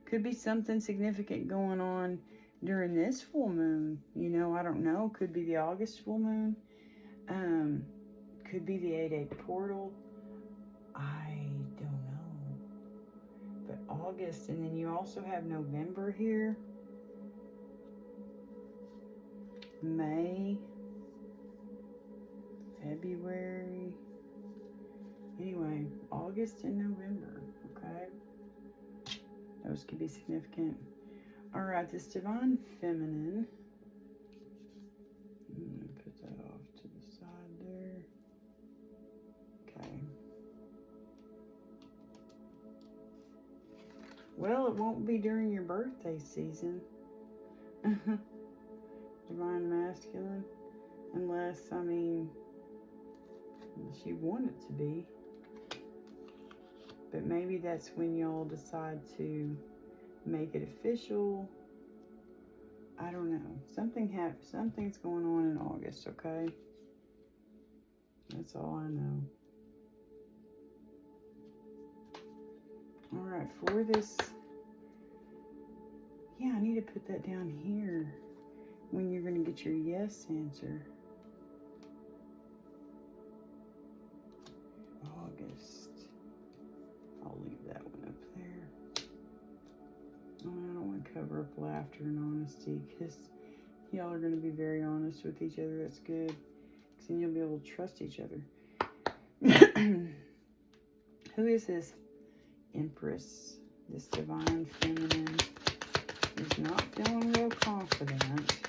Speaker 1: Could be something significant going on during this full moon. You know, I don't know. Could be the August full moon. Could be the 8-8 portal. I don't know. But August, and then you also have November here. May. February. Anyway, August and November, okay? Those could be significant. Alright, this divine feminine. I'm going to put that off to the side there. Okay. Well, it won't be during your birthday season. Divine masculine. Unless, unless you want it to be. But maybe that's when y'all decide to make it official. I don't know. Something's going on in August, okay? That's all I know. Alright, for this... Yeah, I need to put that down here. When you're going to get your yes answer. August. I'll leave that one up there. Oh, I don't want to cover up laughter and honesty, because y'all are going to be very honest with each other. That's good, because then you'll be able to trust each other. Who is this Empress? This divine feminine is not feeling real confident.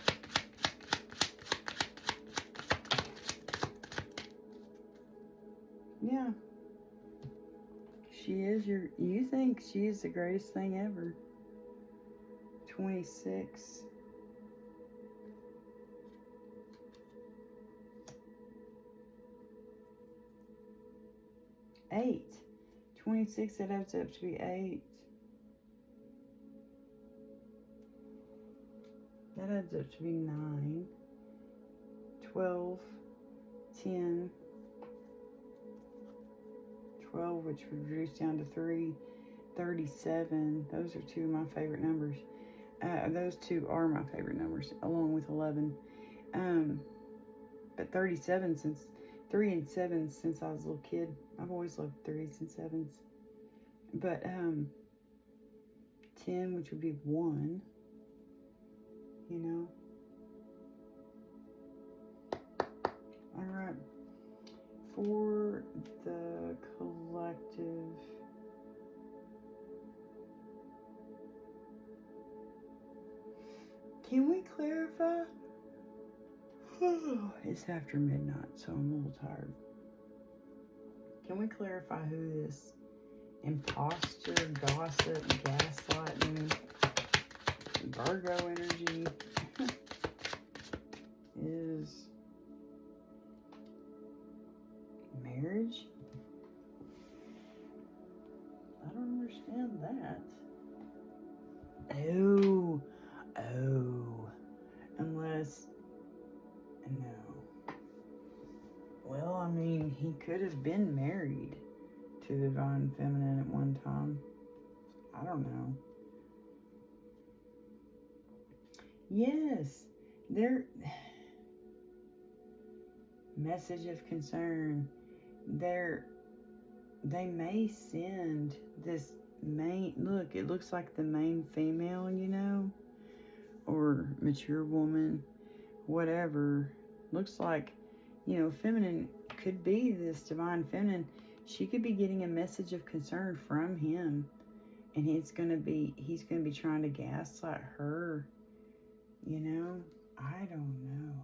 Speaker 1: Yeah. She is you think she is the greatest thing ever. 26. 8. 26, that adds up to be 8. That adds up to be 9. 12. 10. 12, which would reduce down to 3. 37. Those are two of my favorite numbers. Those two are my favorite numbers, along with 11. But 37, since 3 and 7 since I was a little kid. I've always loved 3s and 7s. But 10, which would be 1. You know? Alright. For the collective, can we clarify? It's after midnight, so I'm a little tired. Can we clarify who this imposter, gossip, gaslighting, Virgo energy is? Marriage? I don't understand that. Oh. Unless, no. Well, I mean, he could have been married to the Divine Feminine at one time. I don't know. Yes, message of concern. They may send this main, look, it looks like the main female, you know, or mature woman, whatever. Looks like, you know, feminine could be this Divine Feminine. She could be getting a message of concern from him, and he's gonna be trying to gaslight her, you know. I don't know.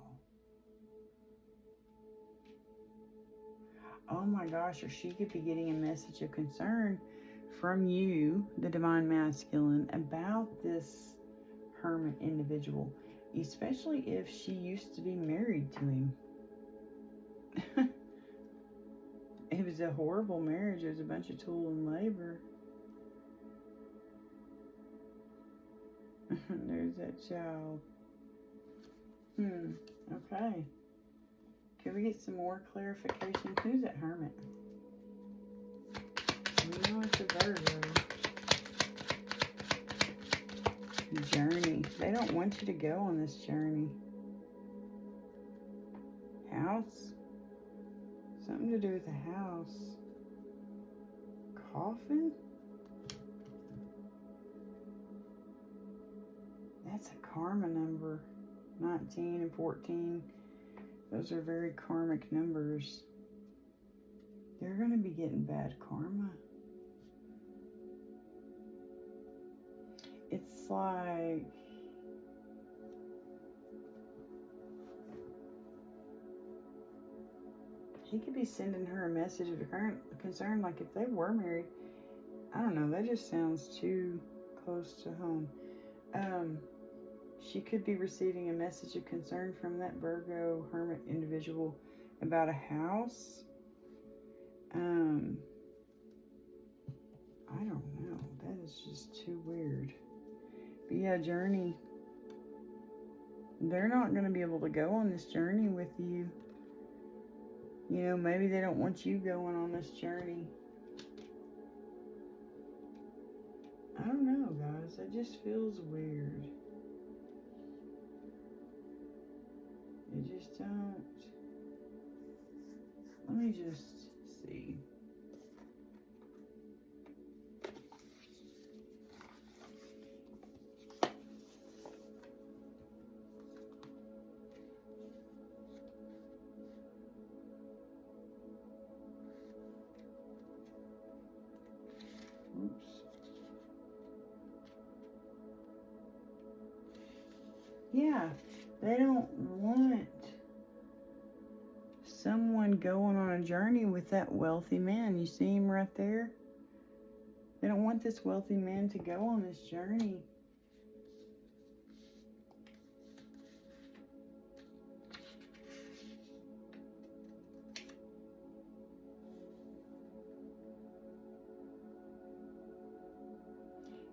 Speaker 1: Oh my gosh, or she could be getting a message of concern from you, the Divine Masculine, about this hermit individual, especially if she used to be married to him. It was a horrible marriage. It was a bunch of toil and labor. There's that child. Okay. Can we get some more clarification? Who's that hermit? We know it's a Virgo. Journey. They don't want you to go on this journey. House? Something to do with the house. Coffin? That's a karma number. 19 and 14. Those are very karmic numbers. They're going to be getting bad karma. It's like, he could be sending her a message of concern, like if they were married. I don't know, that just sounds too close to home. She could be receiving a message of concern from that Virgo hermit individual about a house. I don't know. That is just too weird. But yeah, journey. They're not going to be able to go on this journey with you. You know, maybe they don't want you going on this journey. I don't know, guys. It just feels weird. You just don't. Let me just see. Oops. Yeah, they don't want someone going on a journey with that wealthy man. You see him right there? They don't want this wealthy man to go on this journey.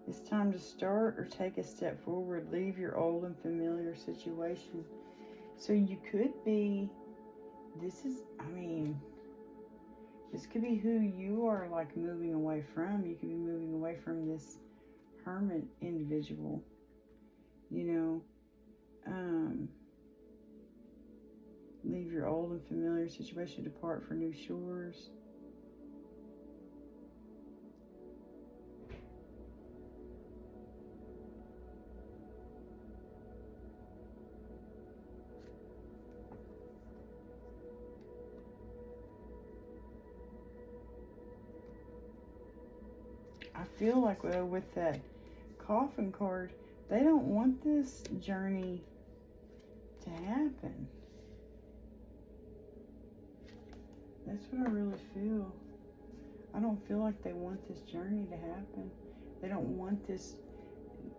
Speaker 1: It's time to start or take a step forward. Leave your old and familiar situation. So you could be, this could be who you are like moving away from. You could be moving away from this hermit individual. You know, leave your old and familiar situation, depart for new shores. I feel like with that coffin card, they don't want this journey to happen. That's what I really feel. I don't feel like they want this journey to happen. They don't want this.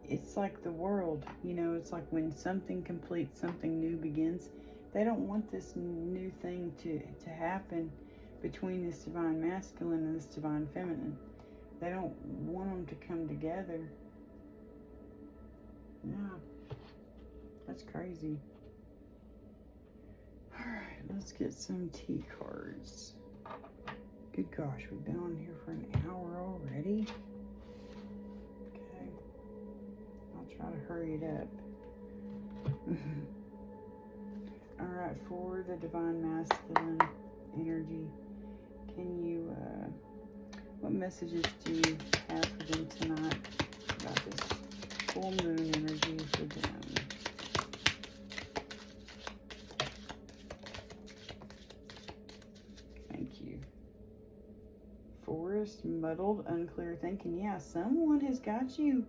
Speaker 1: It's like the world, you know, it's like when something completes, something new begins. They don't want this new thing to happen between this divine masculine and this divine feminine. They don't want them to come together. Yeah, that's crazy. Alright, let's get some tea cards. Good gosh, we've been on here for an hour already. Okay, I'll try to hurry it up. Alright, for the divine masculine energy, can you, what messages do you have for them tonight about this full moon energy for them? Thank you. Forest, muddled, unclear thinking. Yeah, someone has got you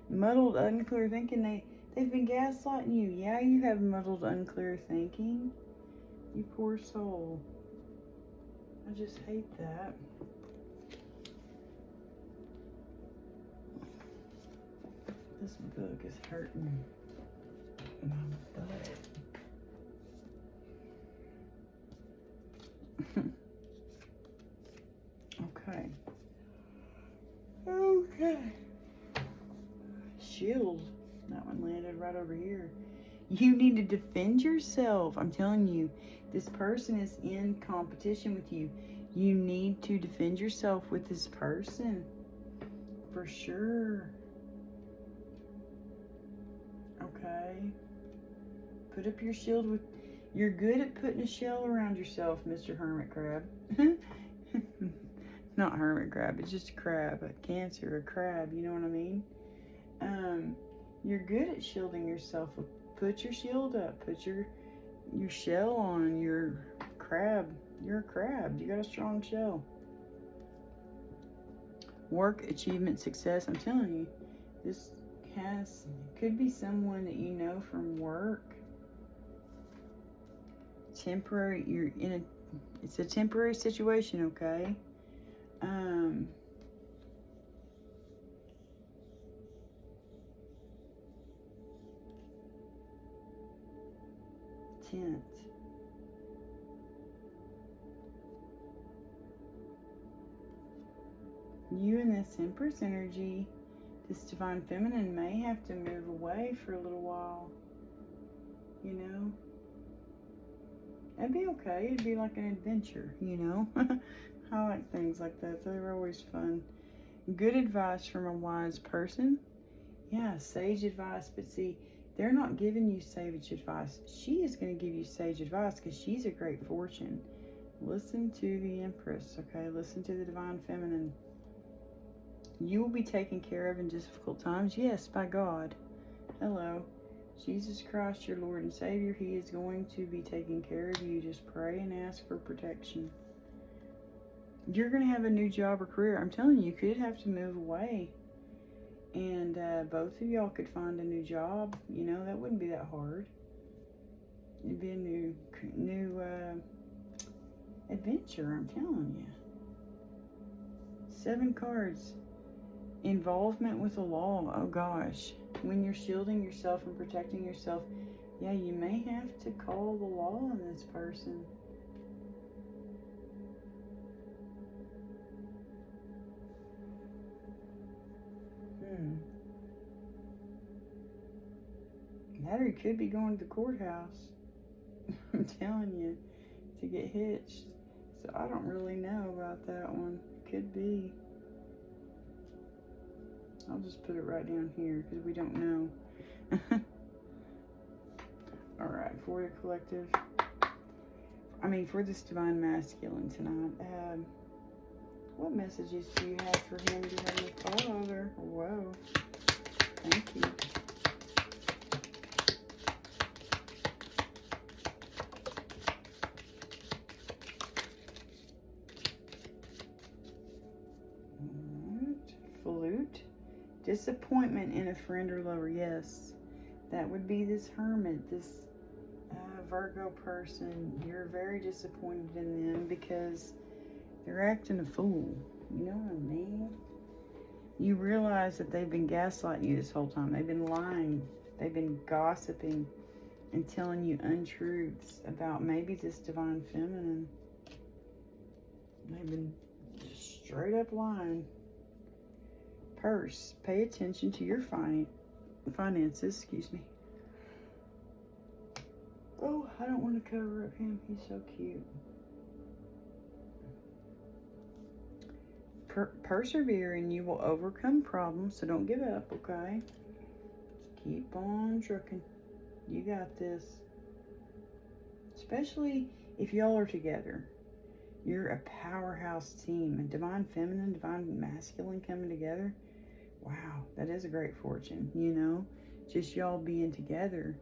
Speaker 1: muddled, unclear thinking. They've been gaslighting you. Yeah, you have muddled, unclear thinking. You poor soul. I just hate that. This book is hurting my butt. Okay. Okay. Shield. That one landed right over here. You need to defend yourself. I'm telling you, this person is in competition with you. You need to defend yourself with this person. For sure. Okay. Put up your shield with... You're good at putting a shell around yourself, Mr. Hermit Crab. Not hermit crab, it's just a crab, a Cancer, a crab, you know what I mean? You're good at shielding yourself. Put your shield up, put your shell on, your crab. You're a crab, you got a strong shell. Work, achievement, success. I'm telling you, this could be someone that you know from work. Temporary, it's a temporary situation, okay? Tense. You and this Empress energy, this divine feminine, may have to move away for a little while. You know? That'd be okay. It'd be like an adventure, you know? I like things like that. They're always fun. Good advice from a wise person. Yeah, sage advice. But see, they're not giving you sage advice. She is going to give you sage advice because she's a great fortune. Listen to the Empress, okay? Listen to the divine feminine. You will be taken care of in difficult times. Yes, by God. Hello. Jesus Christ, your Lord and Savior. He is going to be taking care of you. Just pray and ask for protection. You're going to have a new job or career. I'm telling you, you could have to move away. And both of y'all could find a new job. You know, that wouldn't be that hard. It'd be a new adventure, I'm telling you. 7 cards. Involvement with the law. Oh gosh. When you're shielding yourself and protecting yourself, yeah, you may have to call the law on this person. That or you could be going to the courthouse. I'm telling you, to get hitched. So I don't really know about that one. Could be. I'll just put it right down here because we don't know. Alright, for the collective. For this divine masculine tonight. What messages do you have for him? Do you have any thought over? Whoa. Thank you. Disappointment in a friend or lover. Yes, that would be this hermit, this Virgo person. You're very disappointed in them because they're acting a fool. You know what I mean? You realize that they've been gaslighting you this whole time. They've been lying. They've been gossiping and telling you untruths about maybe this divine feminine. They've been just straight up lying. Purse. Pay attention to your finances. Excuse me. Oh, I don't want to cover up him. He's so cute. Persevere and you will overcome problems, so don't give up, okay? Just keep on trucking. You got this. Especially if y'all are together. You're a powerhouse team. A divine feminine, divine masculine coming together. Wow, that is a great fortune, you know? Just y'all being together.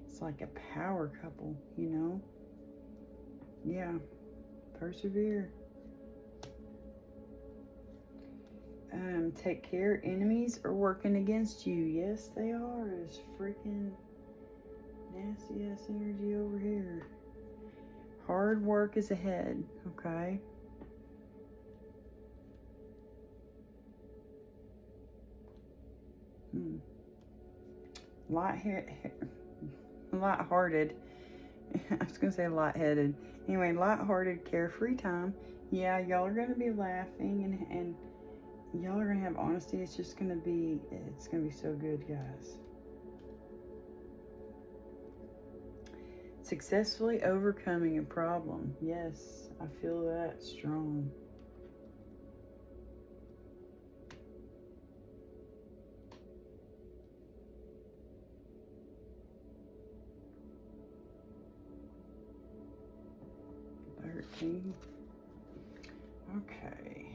Speaker 1: It's like a power couple, you know? Yeah. Persevere. Take care. Enemies are working against you. Yes, they are. There's freaking nasty ass energy over here. Hard work is ahead, okay? Light-hearted. I was going to say light-headed. Anyway, light-hearted, carefree time. Yeah, y'all are going to be laughing and y'all are going to have honesty. It's going to be so good, guys. Successfully overcoming a problem. Yes, I feel that strong. Okay.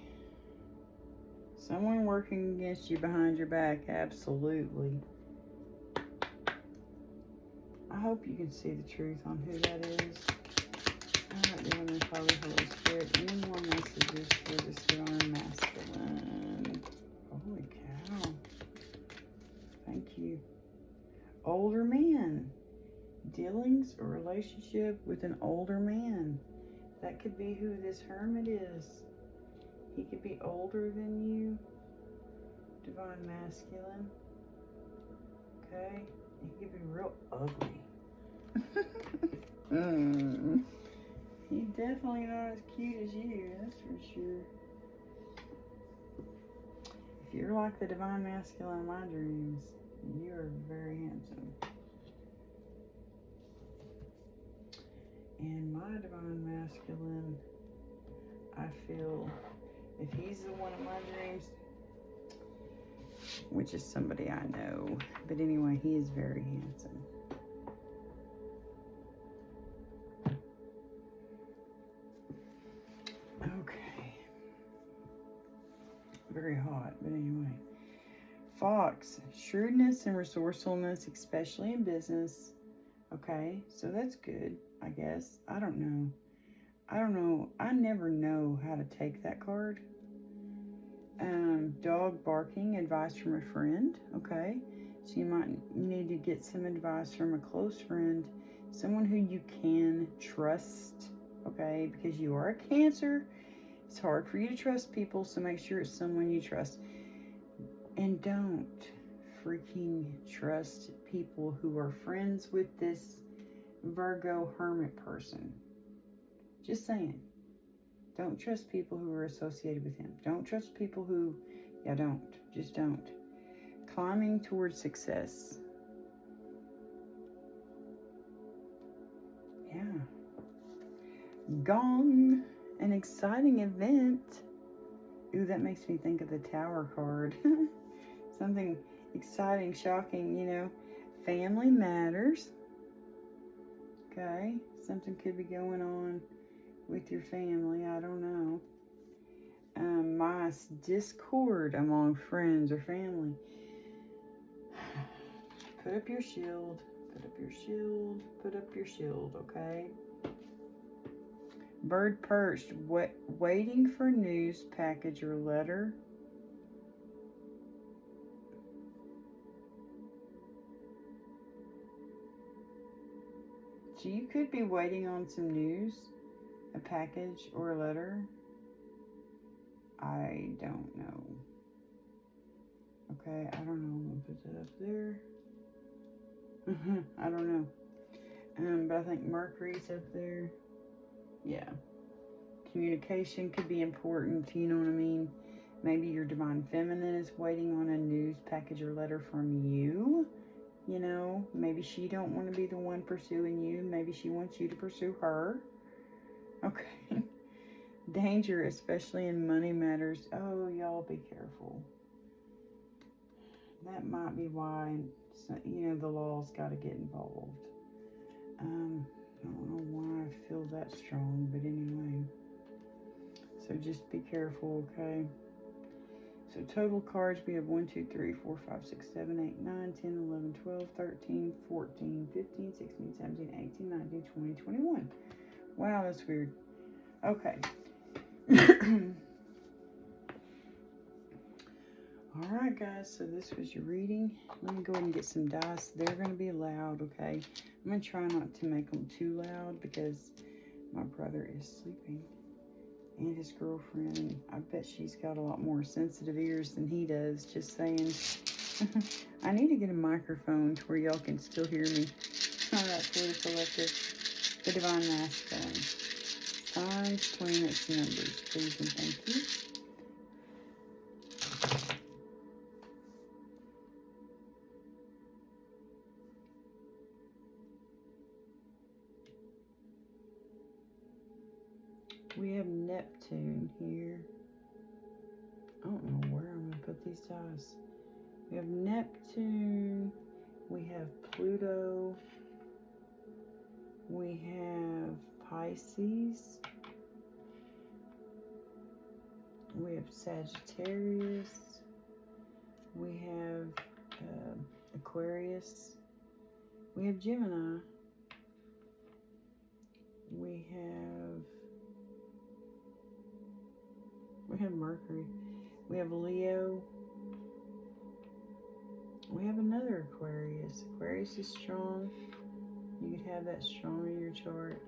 Speaker 1: Someone working against you behind your back, absolutely. I hope you can see the truth on who that is. Alright, Heavenly Father, Holy Spirit, any more messages for this divine masculine? Holy cow. Thank you. Older man. Dealings or relationship with an older man. That could be who this hermit is. He could be older than you. Divine masculine. Okay. He could be real ugly. He's definitely not as cute as you, that's for sure. If you're like the divine masculine in my dreams, you are very handsome. And my divine masculine, I feel, if he's the one in my dreams, which is somebody I know, but anyway, he is very handsome. Okay. Very hot, but anyway. Fox, shrewdness and resourcefulness, especially in business. Okay, so that's good, I guess. I don't know. I never know how to take that card. Dog barking, advice from a friend. Okay, so you might need to get some advice from a close friend, someone who you can trust. Okay, because you are a Cancer, it's hard for you to trust people, so make sure it's someone you trust. And don't freaking trust people who are friends with this Virgo hermit person. Just saying. Don't trust people who are associated with him. Don't trust people who, don't. Just don't. Climbing towards success. Yeah. Gong. An exciting event. Ooh, that makes me think of the Tower card. Something exciting, shocking, Family matters. Okay. Something could be going on with your family. I don't know. Mice, discord among friends or family. Put up your shield. Put up your shield. Put up your shield, okay? Bird perched, waiting for news, package, or letter. So you could be waiting on some news, a package or a letter. I don't know. Okay, I don't know. I'm going to put that up there. I don't know. But I think Mercury's up there. Yeah. Communication could be important, you know what I mean? Maybe your divine feminine is waiting on a news package or letter from you. You know, maybe she don't want to be the one pursuing you. Maybe she wants you to pursue her. Okay. Danger, especially in money matters. Oh, y'all be careful. That might be why, you know, the law's got to get involved. I don't know why I feel that strong, but anyway. So just be careful, okay? So total cards, we have 1, 2, 3, 4, 5, 6, 7, 8, 9, 10, 11, 12, 13, 14, 15, 16, 17, 18, 19, 20, 21. Wow, that's weird. Okay. Alright guys, so this was your reading. Let me go ahead and get some dice. They're going to be loud, okay? I'm going to try not to make them too loud because my brother is sleeping. And his girlfriend, and I bet she's got a lot more sensitive ears than he does. Just saying. I need to get a microphone to where y'all can still hear me. Alright, for the collective, the divine masculine. Signs, planets, numbers, please and thank you. We have Neptune here. I don't know where I'm going to put these dice. We have Neptune. We have Pluto. We have Pisces. We have Sagittarius. We have Aquarius. We have Gemini. We have Mercury. We have Leo. We have another Aquarius. Aquarius is strong. You could have that strong in your chart.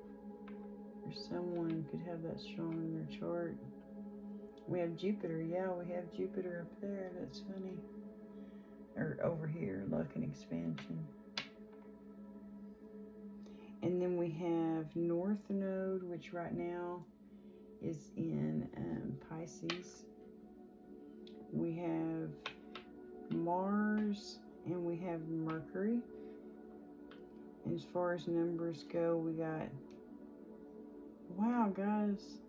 Speaker 1: Or someone could have that strong in their chart. We have Jupiter. Yeah, we have Jupiter up there. That's funny. Or over here, luck and expansion. And then we have North Node, which right now is in Pisces. We have Mars and we have Mercury. And as far as numbers go, we got, wow guys,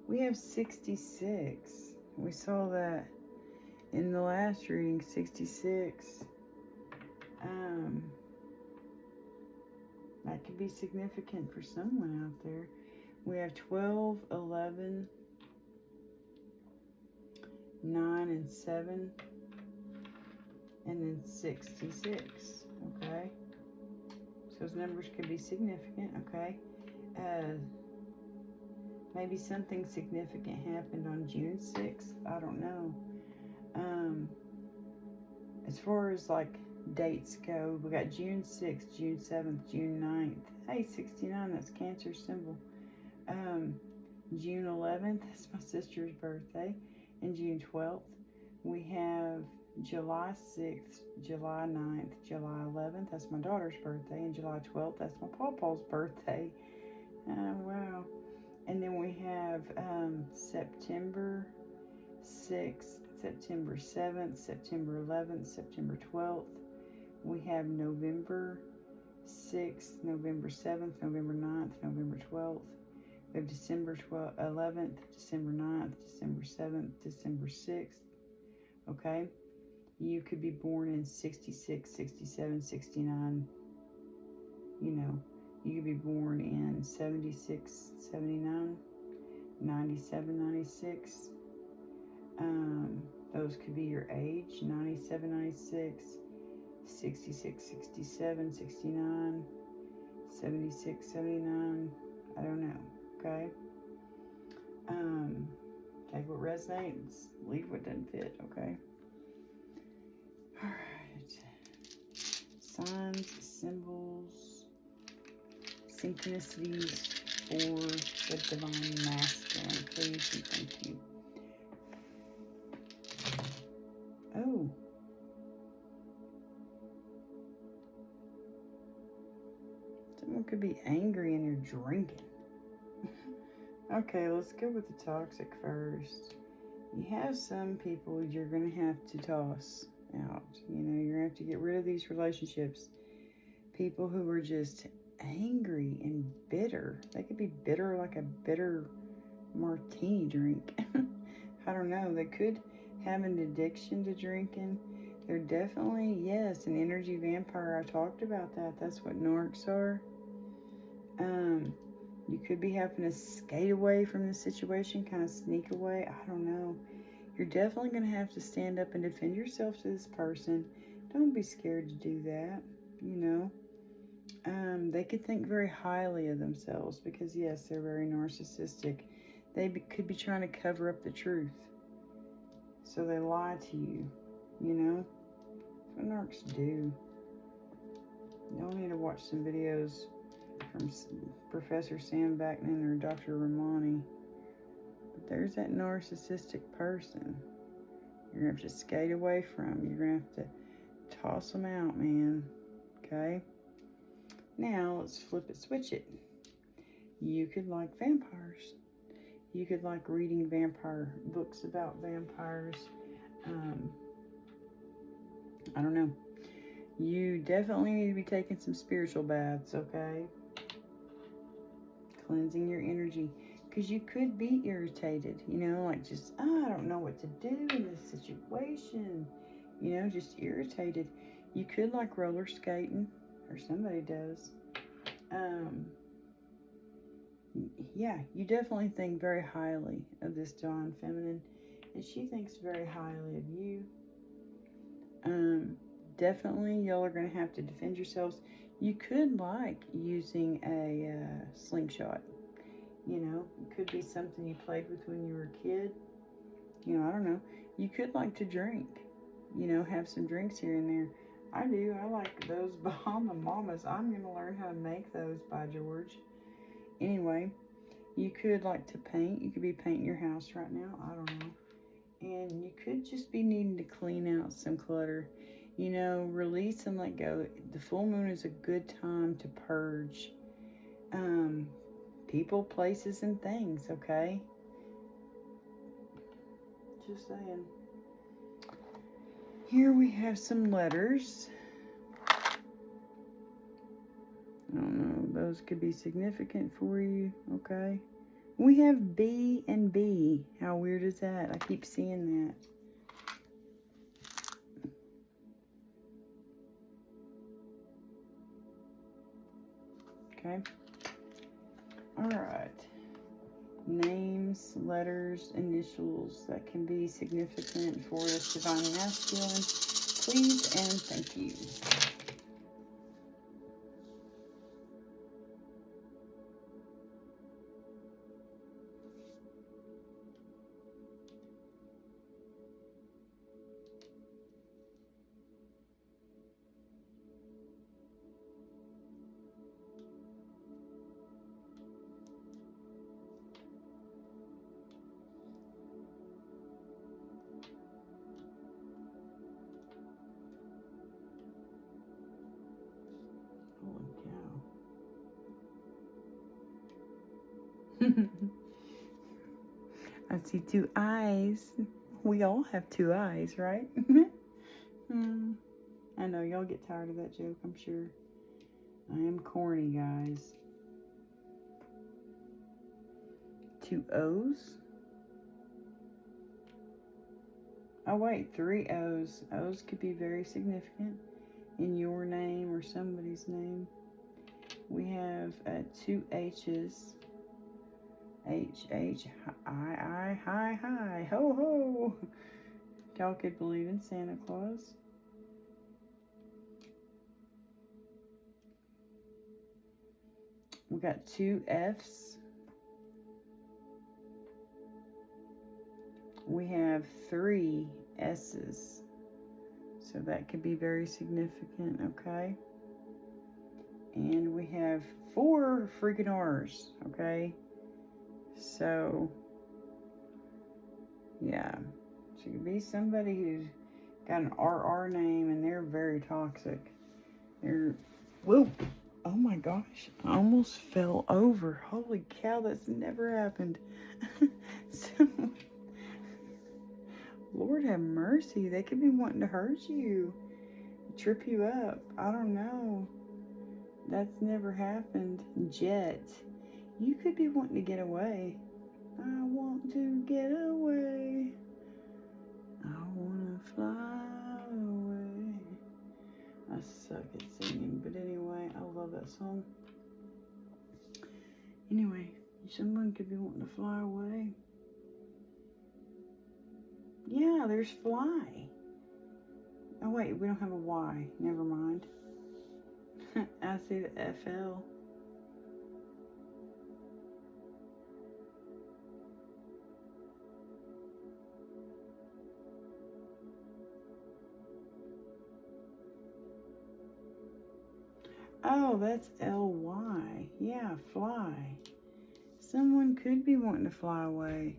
Speaker 1: we have 66. We saw that in the last reading, 66. That could be significant for someone out there. We have 12, 11, 9, and 7, and then 66, okay? So those numbers could be significant, okay? Maybe something significant happened on June 6th. I don't know. As far as like dates go, we got June 6th, June 7th, June 9th. Hey, 69, that's Cancer's symbol. June 11th, that's my sister's birthday. And June 12th, we have July 6th, July 9th, July 11th, that's my daughter's birthday. And July 12th, that's my pawpaw's birthday. Wow. And then we have September 6th, September 7th, September 11th, September 12th. We have November 6th, November 7th, November 9th, November 12th. We have December 11th, December 9th, December 7th, December 6th. Okay? You could be born in 66, 67, 69. You know, you could be born in 76, 79, 97, 96. Those could be your age, 97, 96, 66, 67, 69, 76, 79. I don't know, okay? Take what resonates, leave what doesn't fit, okay? All right. Signs, symbols. synchronicities for the divine masculine, please and thank you. Oh. Someone could be angry and you're drinking. Okay, let's go with the toxic first. You have some people you're going to have to toss out. You know, you're going to have to get rid of these relationships. People who are just angry and bitter. They could be bitter like a bitter martini drink. I don't know. They could have an addiction to drinking. They're definitely, yes, an energy vampire. I talked about that. That's what narcs are. You could be having to skate away from the situation, kind of sneak away. I don't know. You're definitely going to have to stand up and defend yourself to this person. Don't be scared to do that, you know. They could think very highly of themselves because, yes, they're very narcissistic. They could be trying to cover up the truth. So they lie to you, you know. That's what narcs do. Y'all need to watch some videos from Professor Sam Vaknin or Dr. Ramani. But there's that narcissistic person you're going to have to skate away from. You're going to have to toss them out, man. Okay? Now, let's flip it, switch it. You could like vampires. You could like reading vampire books about vampires. I don't know. You definitely need to be taking some spiritual baths, okay? Cleansing your energy. Because you could be irritated, you know, like just, I don't know what to do in this situation. You know, just irritated. You could like roller skating, or somebody does. Yeah, you definitely think very highly of this divine feminine. And she thinks very highly of you. Definitely, y'all are going to have to defend yourselves. You could like using a slingshot. You know, it could be something you played with when you were a kid. You know, I don't know. You could like to drink. You know, have some drinks here and there. I do. I like those Bahama Mamas. I'm going to learn how to make those, by George. Anyway, you could like to paint. You could be painting your house right now. I don't know. And you could just be needing to clean out some clutter. You know, release and let go. The full moon is a good time to purge people, places, and things, okay? Just saying. Here we have some letters. I don't know. Those could be significant for you, okay? We have B and B. How weird is that? I keep seeing that. Okay. All right. Names, letters, initials that can be significant for this divine masculine. Please and thank you. I see two eyes. We all have two eyes, right? I know y'all get tired of that joke, I'm sure. I am corny, guys. Two O's? Oh wait, three O's. O's could be very significant in your name or somebody's name. We have two H's. H, H, I, hi, ho, ho. Y'all could believe in Santa Claus. We got two F's. We have three S's. So that could be very significant, okay? And we have 4 freaking R's, okay? So, yeah. So, it could be somebody who's got an RR name and they're very toxic. They're, whoa, oh my gosh, I almost fell over. Holy cow, that's never happened. So, Lord have mercy, they could be wanting to hurt you, trip you up. I don't know. That's never happened yet. You could be wanting to get away. I want to get away. I want to fly away. I suck at singing, but anyway, I love that song. Anyway, someone could be wanting to fly away. Yeah, there's fly. Oh wait, we don't have a Y. Never mind. I see the FL. Oh, that's LY. Yeah, fly. Someone could be wanting to fly away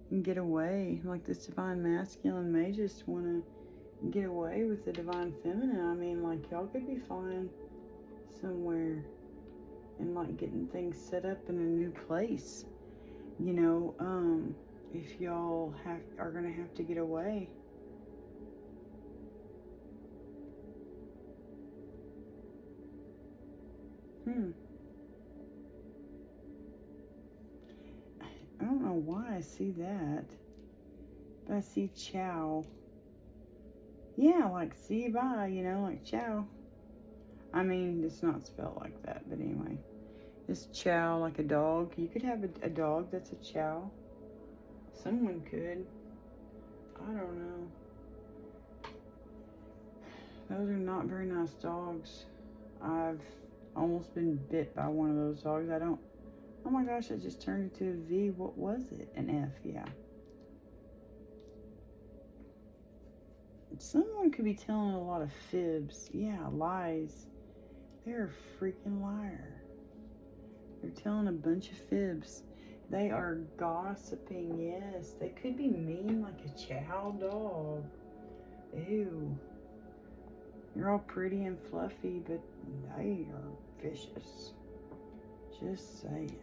Speaker 1: and get away. Like this divine masculine may just want to get away with the divine feminine. I mean, like, y'all could be flying somewhere and like getting things set up in a new place. You know, if y'all are gonna have to get away. I don't know why I see that, but I see ciao. Yeah, like see you bye, you know, like ciao. I mean, it's not spelled like that, but anyway. It's ciao, like a dog. You could have a dog that's a ciao. Someone could. I don't know. Those are not very nice dogs. I've almost been bit by one of those dogs. Oh my gosh, I just turned into a V. What was it? An F, yeah. Someone could be telling a lot of fibs. Yeah, lies. They're a freaking liar. They're telling a bunch of fibs. They are gossiping, yes. They could be mean like a chow dog. Ew. You're all pretty and fluffy, but they are vicious. Just saying.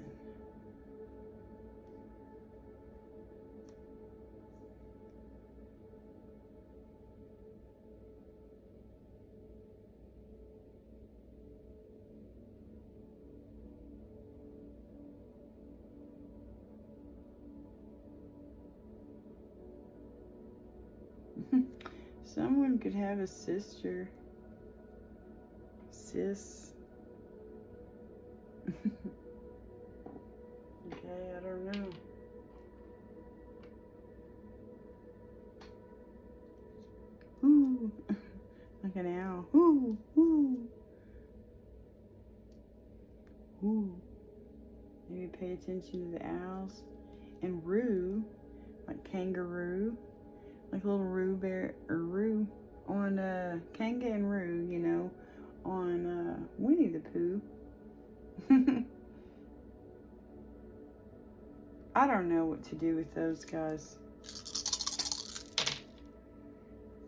Speaker 1: Someone could have a sister. Sis. Okay, I don't know. Ooh. Like an owl. Ooh, ooh. Ooh. Maybe pay attention to the owls. And roo, like kangaroo. Like a little roo bear, or roo on Kanga and Roo, you know, on Winnie the Pooh. I don't know what to do with those guys.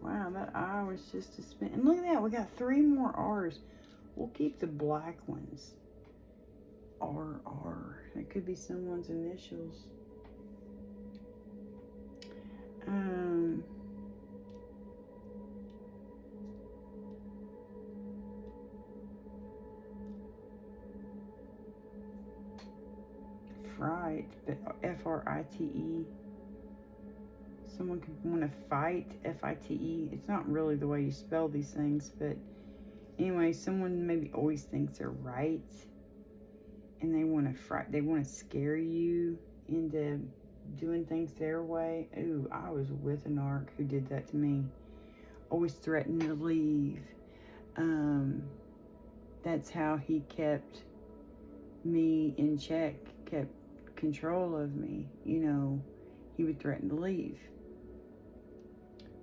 Speaker 1: Wow, that I was just a spin. And look at that, we got 3 more R's. We'll keep the black ones. RR. That could be someone's initials. Fright, but F-R-I-T-E. Someone could want to fight, F-I-T-E. It's not really the way you spell these things, but anyway, someone maybe always thinks they're right, and they want to scare you into doing things their way. Ooh, I was with an arc who did that to me. Always threatened to leave. That's how he kept me in check, kept control of me. You know, he would threaten to leave.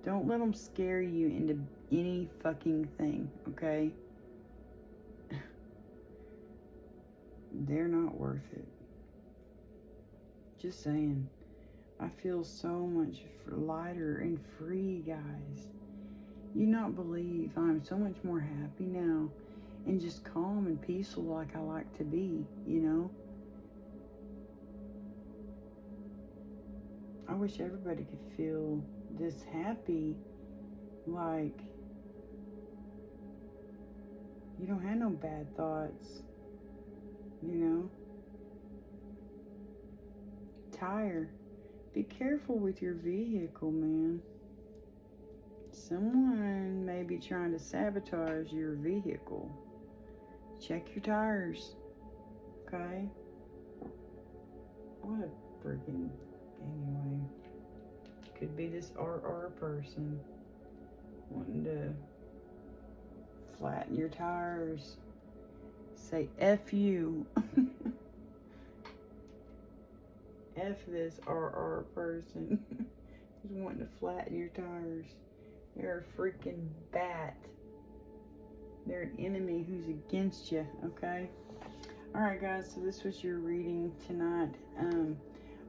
Speaker 1: Don't let them scare you into any fucking thing, okay? they're not worth it. Just saying. I feel so much lighter and free, guys. You not believe I'm so much more happy now and just calm and peaceful like I like to be, you know? I wish everybody could feel this happy, like you don't have no bad thoughts, you know? Tire. Be careful with your vehicle, man. Someone may be trying to sabotage your vehicle. Check your tires, okay? What a freaking... Anyway. Could be this RR person wanting to flatten your tires. Say F you. F this RR person. Just wanting to flatten your tires. They're a freaking bat. They're an enemy who's against you, okay? Alright guys, so this was your reading tonight.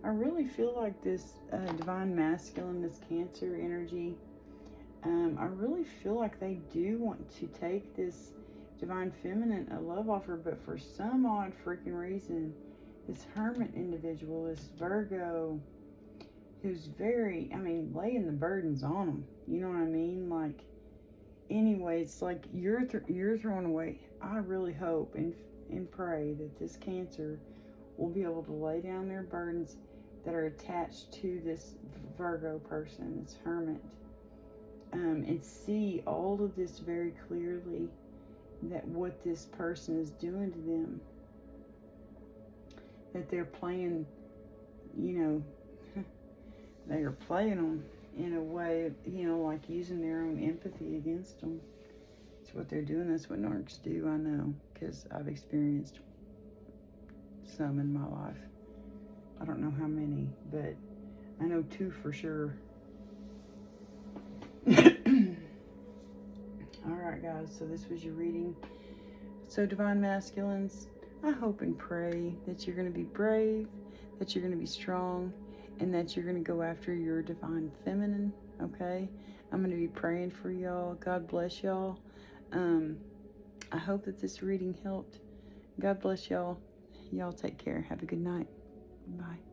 Speaker 1: I really feel like this divine masculine, this Cancer energy, I really feel like they do want to take this divine feminine a love offer, but for some odd freaking reason, this hermit individual, this Virgo, who's very, I mean, laying the burdens on them. You know what I mean? Like, anyway, it's like you're thrown away. I really hope and pray that this Cancer will be able to lay down their burdens that are attached to this Virgo person, this hermit, and see all of this very clearly, that what this person is doing to them, that they're playing, you know, they are playing them in a way, you know, like using their own empathy against them. That's what they're doing. That's what narcs do, I know, because I've experienced some in my life. I don't know how many, but I know 2 for sure. Alright guys, so this was your reading. So divine masculines, I hope and pray that you're going to be brave, that you're going to be strong, and that you're going to go after your divine feminine, okay? I'm going to be praying for y'all. God bless y'all. I hope that this reading helped. God bless y'all. Y'all take care. Have a good night. Bye.